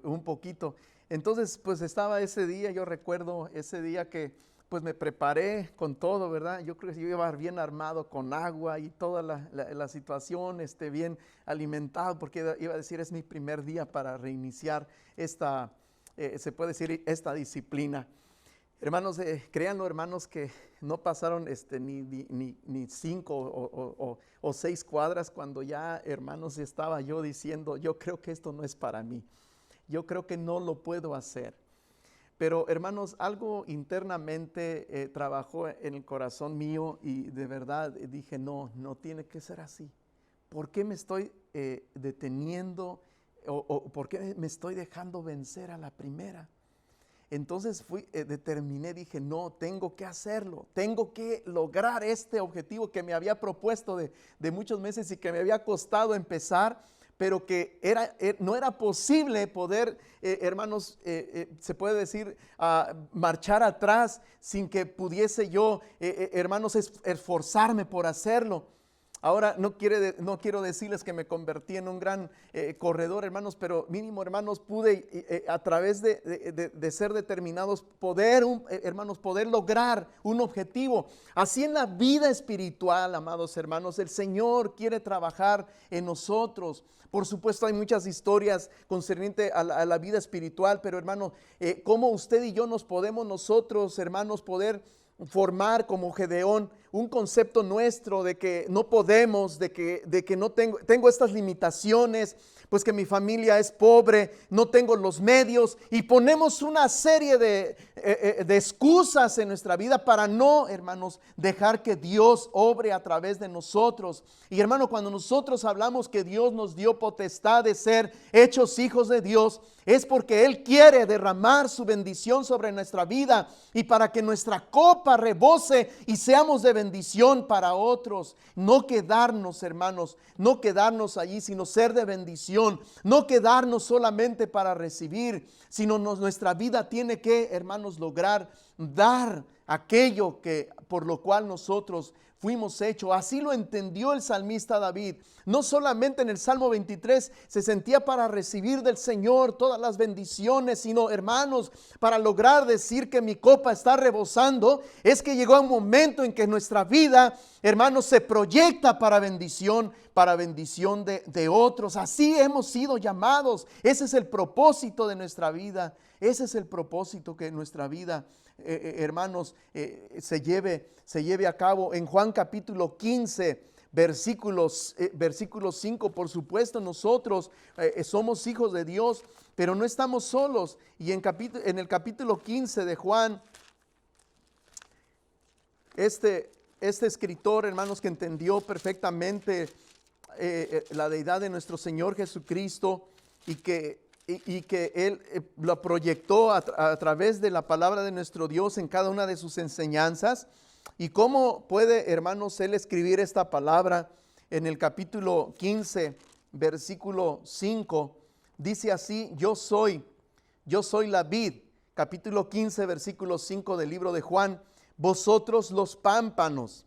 Un poquito. Entonces pues estaba ese día, yo recuerdo ese día que pues me preparé con todo, ¿verdad? Yo creo que yo iba bien armado con agua y toda la situación, bien alimentado, porque iba a decir es mi primer día para reiniciar se puede decir esta disciplina. Hermanos, créanlo, hermanos, que no pasaron ni 5 o 6 cuadras cuando ya, hermanos, estaba yo diciendo, yo creo que esto no es para mí. Yo creo que no lo puedo hacer. Pero, hermanos, algo internamente trabajó en el corazón mío y de verdad dije, no tiene que ser así. ¿Por qué me estoy deteniendo o por qué me estoy dejando vencer a la primera? Entonces determiné, dije, no, tengo que hacerlo, tengo que lograr este objetivo que me había propuesto de muchos meses y que me había costado empezar, pero que no era posible poder, hermanos, se puede decir, marchar atrás sin que pudiese yo, hermanos, esforzarme por hacerlo. Ahora no quiero decirles que me convertí en un gran corredor, hermanos, pero mínimo, hermanos, pude a través de ser determinados hermanos, poder lograr un objetivo. Así en la vida espiritual, amados hermanos, el Señor quiere trabajar en nosotros. Por supuesto, hay muchas historias concernientes a la vida espiritual, pero hermano, cómo usted y yo nos podemos nosotros, hermanos, poder formar como Gedeón un concepto nuestro de que no podemos, de que no tengo estas limitaciones, pues que mi familia es pobre, no tengo los medios, y ponemos una serie de excusas en nuestra vida para no, hermanos, dejar que Dios obre a través de nosotros. Y hermano, cuando nosotros hablamos que Dios nos dio potestad de ser hechos hijos de Dios, es porque Él quiere derramar su bendición sobre nuestra vida y para que nuestra copa rebose y seamos de bendición para otros. No quedarnos, hermanos, no quedarnos allí, sino ser de bendición. No quedarnos solamente para recibir, sino nuestra vida tiene que, hermanos, lograr dar aquello que por lo cual nosotros fuimos hechos. Así lo entendió el salmista David. No solamente en el Salmo 23 se sentía para recibir del Señor todas las bendiciones, sino, hermanos, para lograr decir que mi copa está rebosando, es que llegó un momento en que nuestra vida, hermanos, se proyecta para bendición de otros. Así hemos sido llamados. Ese es el propósito de nuestra vida. Ese es el propósito que nuestra vida, hermanos, se lleve a cabo. En Juan capítulo 15, versículo 5, por supuesto nosotros somos hijos de Dios, pero no estamos solos. Y en el capítulo 15 de Juan, este escritor, hermanos, que entendió perfectamente la deidad de nuestro Señor Jesucristo y que Él lo proyectó a través de la palabra de nuestro Dios en cada una de sus enseñanzas. ¿Y cómo puede, hermanos, Él escribir esta palabra? En el capítulo 15, versículo 5, dice así: yo soy la vid. Capítulo 15, versículo 5 del libro de Juan: vosotros los pámpanos.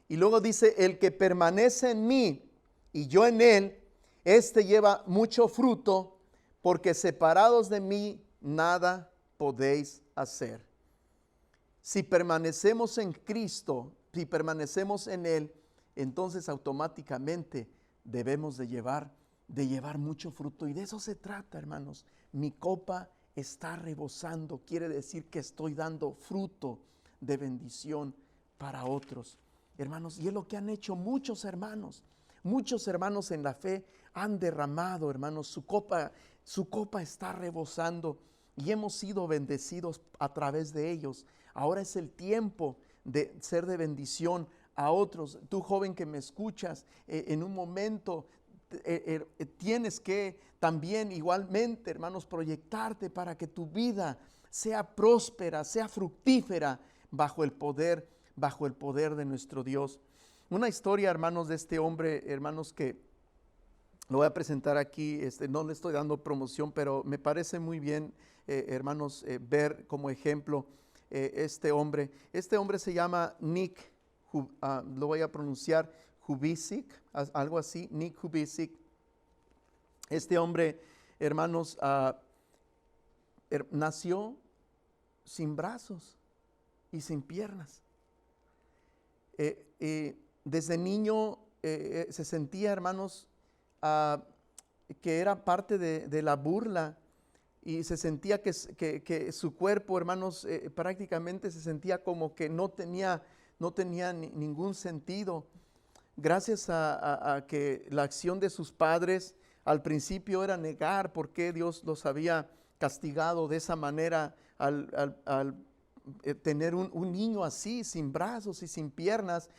Y luego dice: el que permanece en mí y yo en él, este lleva mucho fruto, porque separados de mí nada podéis hacer. Si permanecemos en Cristo, si permanecemos en Él, entonces automáticamente debemos de llevar mucho fruto. Y de eso se trata, hermanos. Mi copa está rebosando. Quiere decir que estoy dando fruto de bendición para otros. Hermanos, y es lo que han hecho muchos hermanos. Muchos hermanos en la fe han derramado, hermanos, su copa está rebosando y hemos sido bendecidos a través de ellos. Ahora es el tiempo de ser de bendición a otros. Tú, joven que me escuchas, en un momento tienes que también igualmente, hermanos, proyectarte para que tu vida sea próspera, sea fructífera bajo el poder de nuestro Dios. Una historia, hermanos, de este hombre, hermanos, que lo voy a presentar aquí. No le estoy dando promoción, pero me parece muy bien, hermanos, ver como ejemplo este hombre. Este hombre se llama Nick, lo voy a pronunciar, Hubisic, algo así, Nick Hubisic. Este hombre, hermanos, nació sin brazos y sin piernas. Desde niño se sentía, hermanos, que era parte de la burla, y se sentía que su cuerpo, hermanos, prácticamente se sentía como que no tenía ningún sentido. Gracias a que la acción de sus padres al principio era negar por qué Dios los había castigado de esa manera al tener un niño así, sin brazos y sin piernas.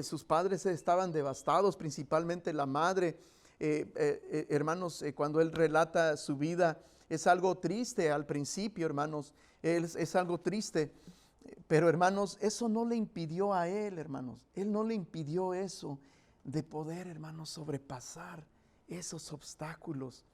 Sus padres estaban devastados, principalmente la madre. Hermanos, cuando él relata su vida, es algo triste al principio, hermanos, es algo triste, pero hermanos, eso no le impidió a él, hermanos, él no le impidió eso, de poder, hermanos, sobrepasar esos obstáculos.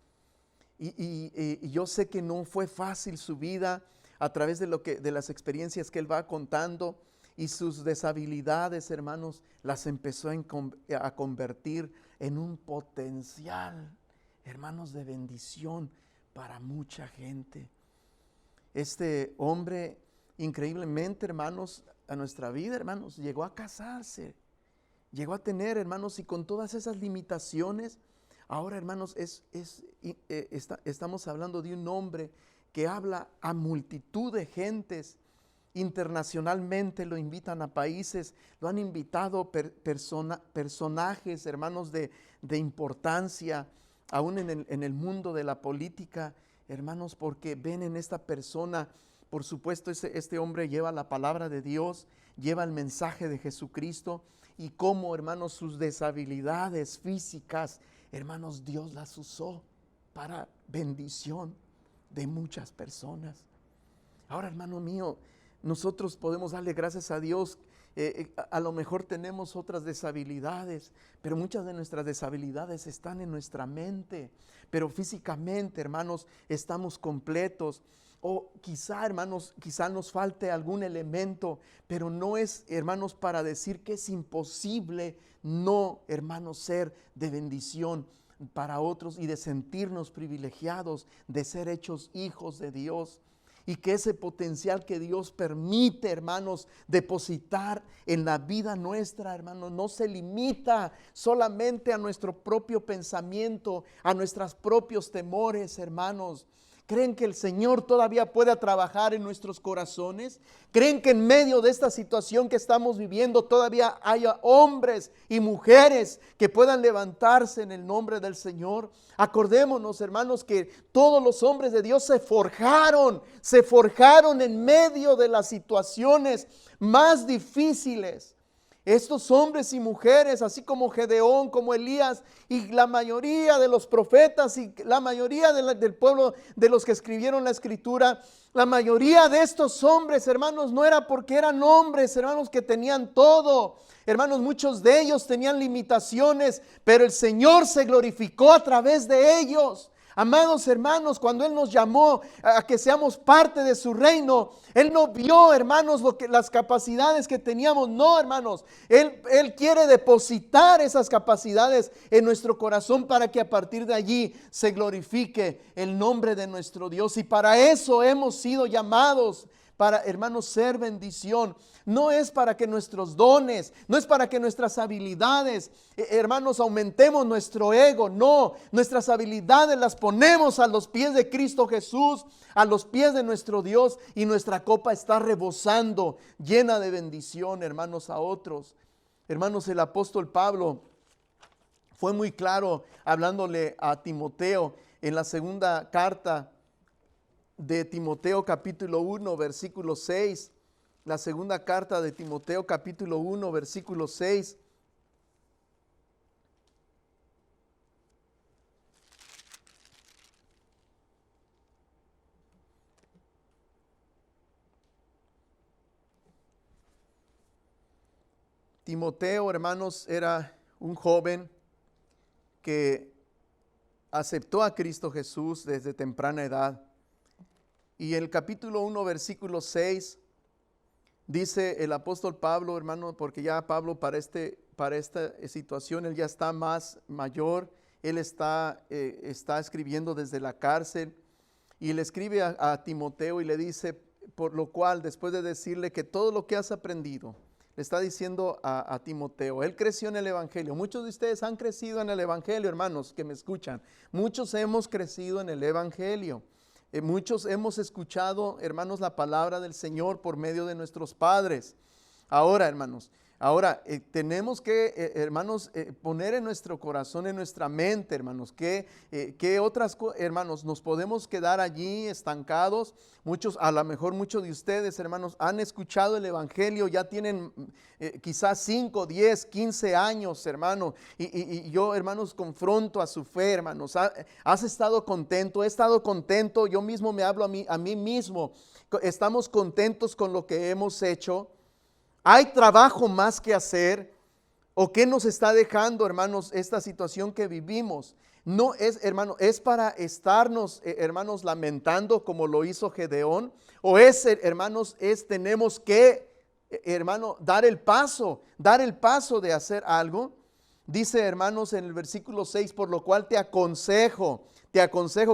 Y yo sé que no fue fácil su vida a través de las experiencias que él va contando, y sus deshabilidades, hermanos, las empezó a convertir en un potencial, hermanos, de bendición para mucha gente. Este hombre, increíblemente, hermanos, a nuestra vida, hermanos, llegó a casarse, llegó a tener, hermanos, y con todas esas limitaciones, ahora, hermanos, estamos hablando de un hombre que habla a multitud de gentes. Internacionalmente lo invitan a países, lo han invitado personajes, hermanos, de importancia, aún en el mundo de la política, hermanos, porque ven en esta persona, por supuesto, este hombre lleva la palabra de Dios, lleva el mensaje de Jesucristo, y cómo, hermanos, sus deshabilidades físicas, hermanos, Dios las usó para bendición de muchas personas. Ahora, hermano mío, nosotros podemos darle gracias a Dios. A lo mejor tenemos otras deshabilidades, pero muchas de nuestras deshabilidades están en nuestra mente. Pero físicamente, hermanos, estamos completos. O quizá, hermanos, quizá nos falte algún elemento, pero no es, hermanos, para decir que es imposible no, hermanos, ser de bendición para otros y de sentirnos privilegiados, de ser hechos hijos de Dios. Y que ese potencial que Dios permite, hermanos, depositar en la vida nuestra, hermanos, no se limita solamente a nuestro propio pensamiento, a nuestros propios temores, hermanos. ¿Creen que el Señor todavía pueda trabajar en nuestros corazones? ¿Creen que en medio de esta situación que estamos viviendo todavía haya hombres y mujeres que puedan levantarse en el nombre del Señor? Acordémonos, hermanos, que todos los hombres de Dios se forjaron en medio de las situaciones más difíciles. Estos hombres y mujeres, así como Gedeón, como Elías y la mayoría de los profetas y la mayoría del pueblo de los que escribieron la escritura, la mayoría de estos hombres, hermanos, no era porque eran hombres, hermanos, que tenían todo. Hermanos, muchos de ellos tenían limitaciones, pero el Señor se glorificó a través de ellos. Amados hermanos, cuando Él nos llamó a que seamos parte de su reino, Él no vio, hermanos, las capacidades que teníamos. No, hermanos, Él quiere depositar esas capacidades en nuestro corazón para que a partir de allí se glorifique el nombre de nuestro Dios. Y para eso hemos sido llamados, para, hermanos, ser bendición. No es para que nuestros dones, no es para que nuestras habilidades, hermanos, aumentemos nuestro ego. No, nuestras habilidades las ponemos a los pies de Cristo Jesús, a los pies de nuestro Dios, y nuestra copa está rebosando, llena de bendición, hermanos, a otros. Hermanos, el apóstol Pablo fue muy claro hablándole a Timoteo en la segunda carta de Timoteo capítulo 1 versículo 6, la segunda carta de Timoteo capítulo 1 versículo 6. Timoteo, hermanos, era un joven que aceptó a Cristo Jesús desde temprana edad. Y en el capítulo 1, versículo 6, dice el apóstol Pablo, hermano, porque ya Pablo para esta situación, él ya está más mayor, él está escribiendo desde la cárcel, y le escribe a Timoteo y le dice, por lo cual, después de decirle que todo lo que has aprendido, le está diciendo a Timoteo, él creció en el Evangelio. Muchos de ustedes han crecido en el Evangelio, hermanos, que me escuchan. Muchos hemos crecido en el Evangelio. Muchos hemos escuchado, hermanos, la palabra del Señor por medio de nuestros padres. Ahora, hermanos, tenemos que, hermanos, poner en nuestro corazón, en nuestra mente, hermanos, que otras cosas, hermanos, nos podemos quedar allí estancados. A lo mejor muchos de ustedes, hermanos, han escuchado el Evangelio, ya tienen quizás 5, 10, 15 años, hermano, y yo, hermanos, confronto a su fe, hermanos. ¿Has estado contento? He estado contento. Yo mismo me hablo a mí mismo. ¿Estamos contentos con lo que hemos hecho? ¿Hay trabajo más que hacer? ¿O qué nos está dejando, hermanos, esta situación que vivimos? No es, hermano, es para estarnos, hermanos, lamentando como lo hizo Gedeón. O es, hermanos, tenemos que hermano, dar el paso de hacer algo. Dice, hermanos, en el versículo 6, por lo cual te aconsejo,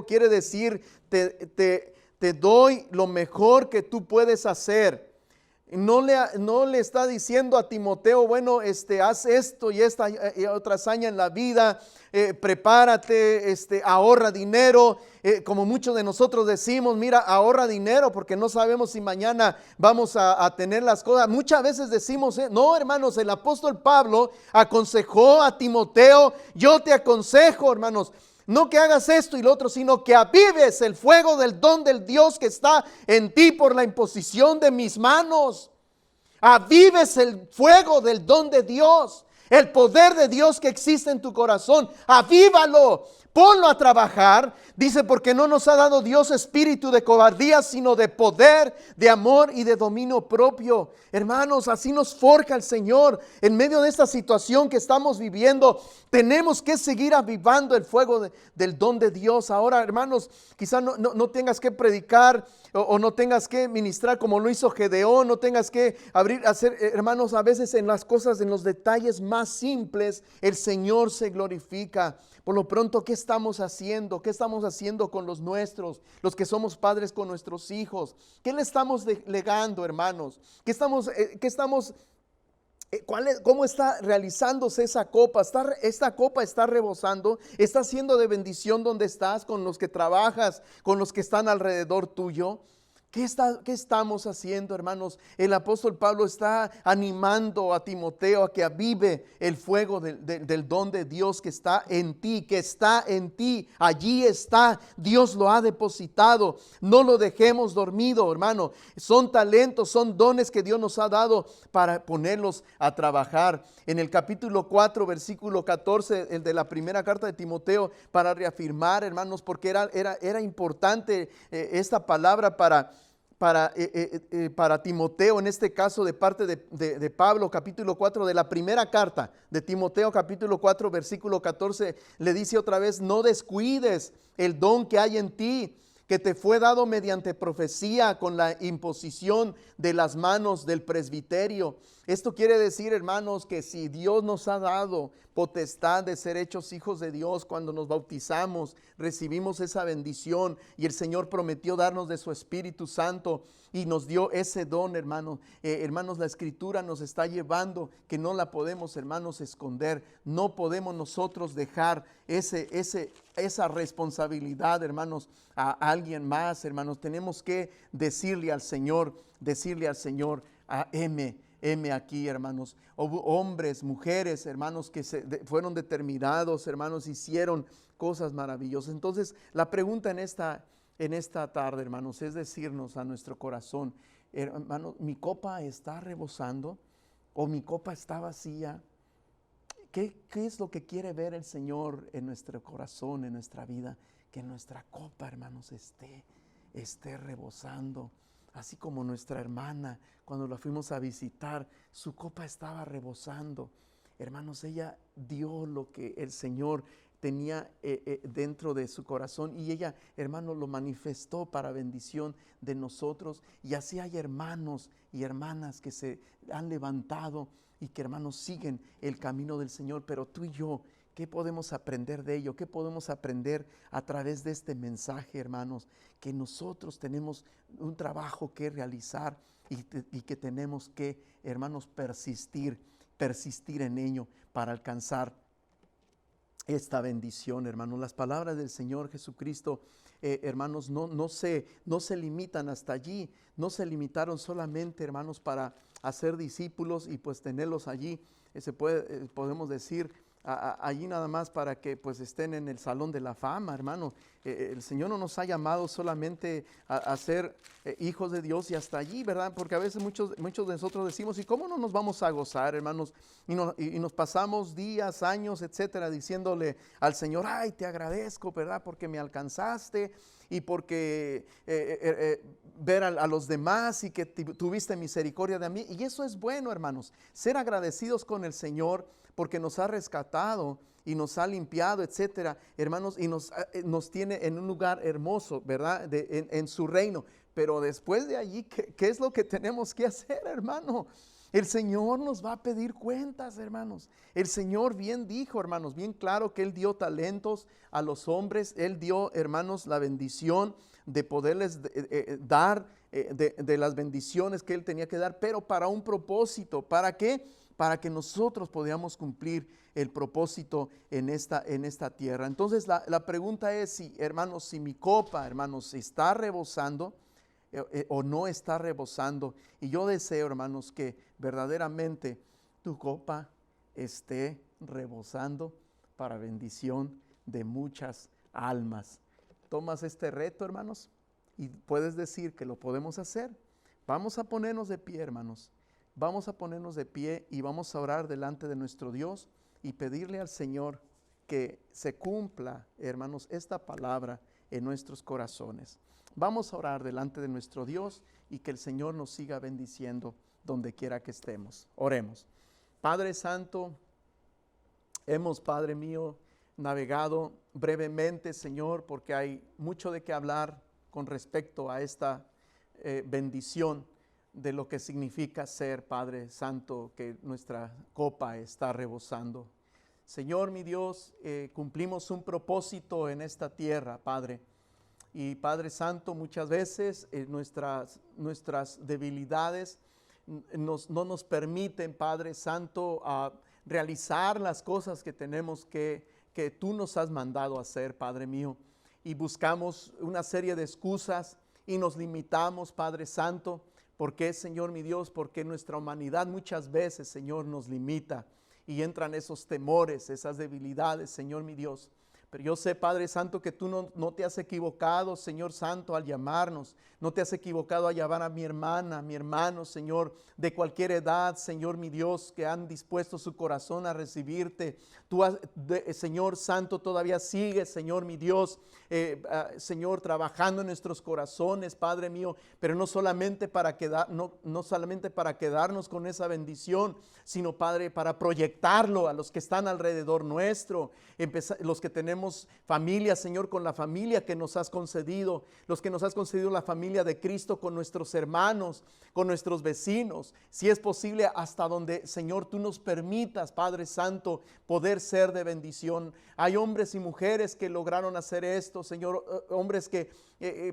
quiere decir, te doy lo mejor que tú puedes hacer. No le está diciendo a Timoteo, bueno, haz esto y esta y otra hazaña en la vida, prepárate, ahorra dinero, como muchos de nosotros decimos, mira, ahorra dinero porque no sabemos si mañana vamos a tener las cosas. Muchas veces decimos, no, hermanos, el apóstol Pablo aconsejó a Timoteo, yo te aconsejo, hermanos, no que hagas esto y lo otro, sino que avives el fuego del don del Dios que está en ti por la imposición de mis manos. Avives el fuego del don de Dios, el poder de Dios que existe en tu corazón. Avívalo, ponlo a trabajar. Dice, porque no nos ha dado Dios espíritu de cobardía, sino de poder, de amor y de dominio propio. Hermanos, así nos forja el Señor. En medio de esta situación que estamos viviendo, tenemos que seguir avivando el fuego del don de Dios. Ahora, hermanos, quizás no tengas que predicar o no tengas que ministrar como lo hizo Gedeón, no tengas que hacer, hermanos, a veces en las cosas, en los detalles más simples, el Señor se glorifica. Por lo pronto, ¿qué estamos haciendo? ¿Qué estamos haciendo con los nuestros? Los que somos padres con nuestros hijos. ¿Qué le estamos legando, hermanos? ¿Cómo está realizándose esa copa? ¿Esta copa está rebosando? ¿Está siendo de bendición donde estás, con los que trabajas, con los que están alrededor tuyo? ¿Qué estamos haciendo, hermanos? El apóstol Pablo está animando a Timoteo a que avive el fuego del don de Dios que está en ti, Allí está, Dios lo ha depositado. No lo dejemos dormido, hermano. Son talentos, son dones que Dios nos ha dado para ponerlos a trabajar. En el capítulo 4, versículo 14, el de la primera carta de Timoteo, para reafirmar, hermanos, porque era importante esta palabra para Timoteo, en este caso de parte de Pablo, capítulo 4 de la primera carta de Timoteo, capítulo 4, versículo 14, le dice otra vez, no descuides el don que hay en ti, que te fue dado mediante profecía con la imposición de las manos del presbiterio. Esto quiere decir, hermanos, que si Dios nos ha dado potestad de ser hechos hijos de Dios, cuando nos bautizamos, recibimos esa bendición y el Señor prometió darnos de su Espíritu Santo y nos dio ese don, hermanos. Hermanos, la Escritura nos está llevando que no la podemos, hermanos, esconder. No podemos nosotros dejar esa responsabilidad, hermanos, a alguien más, hermanos. Tenemos que decirle al Señor, heme aquí, hermanos. Hombres, mujeres, hermanos, que fueron determinados, hermanos, hicieron cosas maravillosas. Entonces, la pregunta en esta tarde, hermanos, es decirnos a nuestro corazón, hermanos, ¿mi copa está rebosando o mi copa está vacía? ¿Qué es lo que quiere ver el Señor en nuestro corazón, en nuestra vida? Que nuestra copa, hermanos, esté rebosando. Así como nuestra hermana, cuando la fuimos a visitar, su copa estaba rebosando. Hermanos, ella dio lo que el Señor tenía dentro de su corazón y ella, hermanos, lo manifestó para bendición de nosotros. Y así hay hermanos y hermanas que se han levantado y que, hermanos, siguen el camino del Señor. Pero tú y yo, ¿qué podemos aprender de ello? ¿Qué podemos aprender a través de este mensaje, hermanos? Que nosotros tenemos un trabajo que realizar y que tenemos que, hermanos, persistir en ello para alcanzar esta bendición, hermanos. Las palabras del Señor Jesucristo, hermanos, no se limitan hasta allí. No se limitaron solamente, hermanos, para hacer discípulos y pues tenerlos allí, podemos decir, allí nada más para que pues estén en el salón de la fama, hermano. El Señor no nos ha llamado solamente a ser hijos de Dios y hasta allí, ¿verdad? Porque a veces muchos de nosotros decimos, ¿y cómo no nos vamos a gozar, hermanos? Y nos pasamos días, años, etcétera, diciéndole al Señor, ay, te agradezco, ¿verdad? Porque me alcanzaste y porque ver a los demás y que tuviste misericordia de mí. Y eso es bueno, hermanos, ser agradecidos con el Señor porque nos ha rescatado y nos ha limpiado, etcétera, hermanos, y nos tiene en un lugar hermoso, ¿verdad? En su reino. pero después de allí, ¿qué es lo que tenemos que hacer, hermano? El Señor nos va a pedir cuentas, hermanos. El Señor bien dijo, hermanos, bien claro que Él dio talentos a los hombres. Él dio, hermanos, la bendición de poderles dar de las bendiciones que Él tenía que dar, pero para un propósito. ¿Para qué? Para que nosotros podamos cumplir el propósito en esta tierra. Entonces la pregunta es, si, hermanos, si mi copa, hermanos, está rebosando o no está rebosando. Y yo deseo, hermanos, que verdaderamente tu copa esté rebosando para bendición de muchas almas. ¿Tomas este reto, hermanos? Y puedes decir que lo podemos hacer. Vamos a ponernos de pie, hermanos. Vamos a ponernos de pie y vamos a orar delante de nuestro Dios y pedirle al Señor que se cumpla, hermanos, esta palabra en nuestros corazones. Vamos a orar delante de nuestro Dios y que el Señor nos siga bendiciendo donde quiera que estemos. Oremos. Padre Santo, hemos, Padre mío, navegado brevemente, Señor, porque hay mucho de qué hablar con respecto a esta bendición de lo que significa ser, Padre Santo, que nuestra copa está rebosando. Señor, mi Dios, cumplimos un propósito en esta tierra, Padre. Y Padre Santo, muchas veces nuestras debilidades no nos permiten, Padre Santo, a realizar las cosas que tenemos que tú nos has mandado hacer, Padre mío. Y buscamos una serie de excusas y nos limitamos, Padre Santo. ¿Por qué, Señor mi Dios? Porque nuestra humanidad muchas veces, Señor, nos limita y entran esos temores, esas debilidades, Señor mi Dios. Pero yo sé, Padre Santo, que tú no te has equivocado, Señor Santo, al llamarnos. No te has equivocado al llamar a mi hermana, a mi hermano, Señor, de cualquier edad, Señor mi Dios, que han dispuesto su corazón a recibirte. Tú, Señor Santo, todavía sigues, Señor mi Dios, Señor, trabajando en nuestros corazones, Padre mío, pero no solamente para quedarnos con esa bendición, sino, Padre, para proyectarlo a los que están alrededor nuestro, los que tenemos familia, Señor, con la familia que nos has concedido, los que nos has concedido la familia de Cristo, con nuestros hermanos, con nuestros vecinos, si es posible hasta donde, Señor, tú nos permitas, Padre Santo, poder ser de bendición. Hay hombres y mujeres que lograron hacer esto, Señor, hombres que,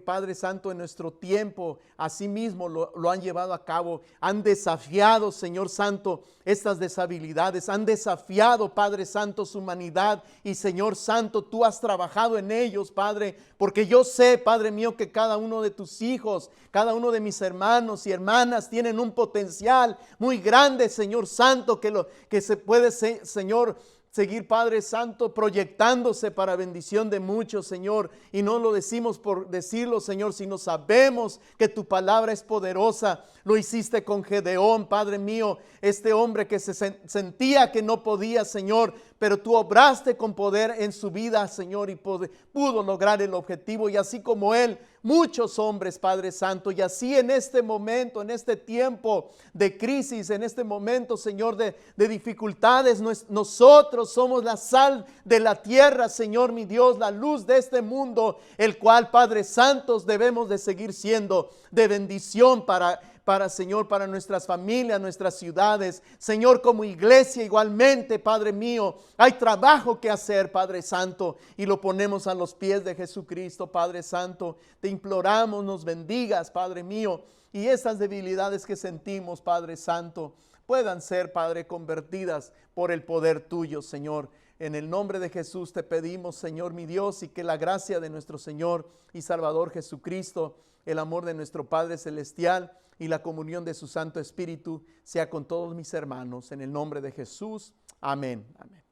Padre Santo, en nuestro tiempo, así mismo lo han llevado a cabo, han desafiado, Señor Santo, estas deshabilidades, han desafiado, Padre Santo, su humanidad, y Señor Santo, tú has trabajado en ellos, Padre, porque yo sé, Padre mío, que cada uno de tus hijos, cada uno de mis hermanos y hermanas tienen un potencial muy grande, Señor Santo, que se puede, Señor, seguir, Padre Santo, proyectándose para bendición de muchos, Señor. Y no lo decimos por decirlo, Señor, sino sabemos que tu palabra es poderosa. Lo hiciste con Gedeón, Padre mío, este hombre que se sentía que no podía, Señor, pero tú obraste con poder en su vida, Señor, y pudo lograr el objetivo. Y así como él, muchos hombres, Padre Santo, y así en este momento, en este tiempo de crisis, en este momento, Señor, de dificultades, nosotros somos la sal de la tierra, Señor mi Dios, la luz de este mundo, el cual, Padre Santo, debemos de seguir siendo de bendición para Señor, para nuestras familias, nuestras ciudades. Señor, como iglesia igualmente, Padre mío, hay trabajo que hacer, Padre Santo, y lo ponemos a los pies de Jesucristo, Padre Santo. Te imploramos, nos bendigas, Padre mío, y esas debilidades que sentimos, Padre Santo, puedan ser, Padre, convertidas por el poder tuyo, Señor. En el nombre de Jesús te pedimos, Señor mi Dios, y que la gracia de nuestro Señor y Salvador Jesucristo, el amor de nuestro Padre Celestial y la comunión de su Santo Espíritu sea con todos mis hermanos. En el nombre de Jesús. Amén. Amén.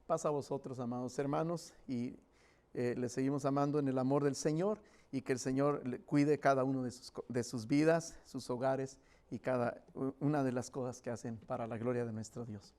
Pasa a vosotros, amados hermanos, y les seguimos amando en el amor del Señor, y que el Señor cuide cada uno de sus vidas, sus hogares y cada una de las cosas que hacen para la gloria de nuestro Dios.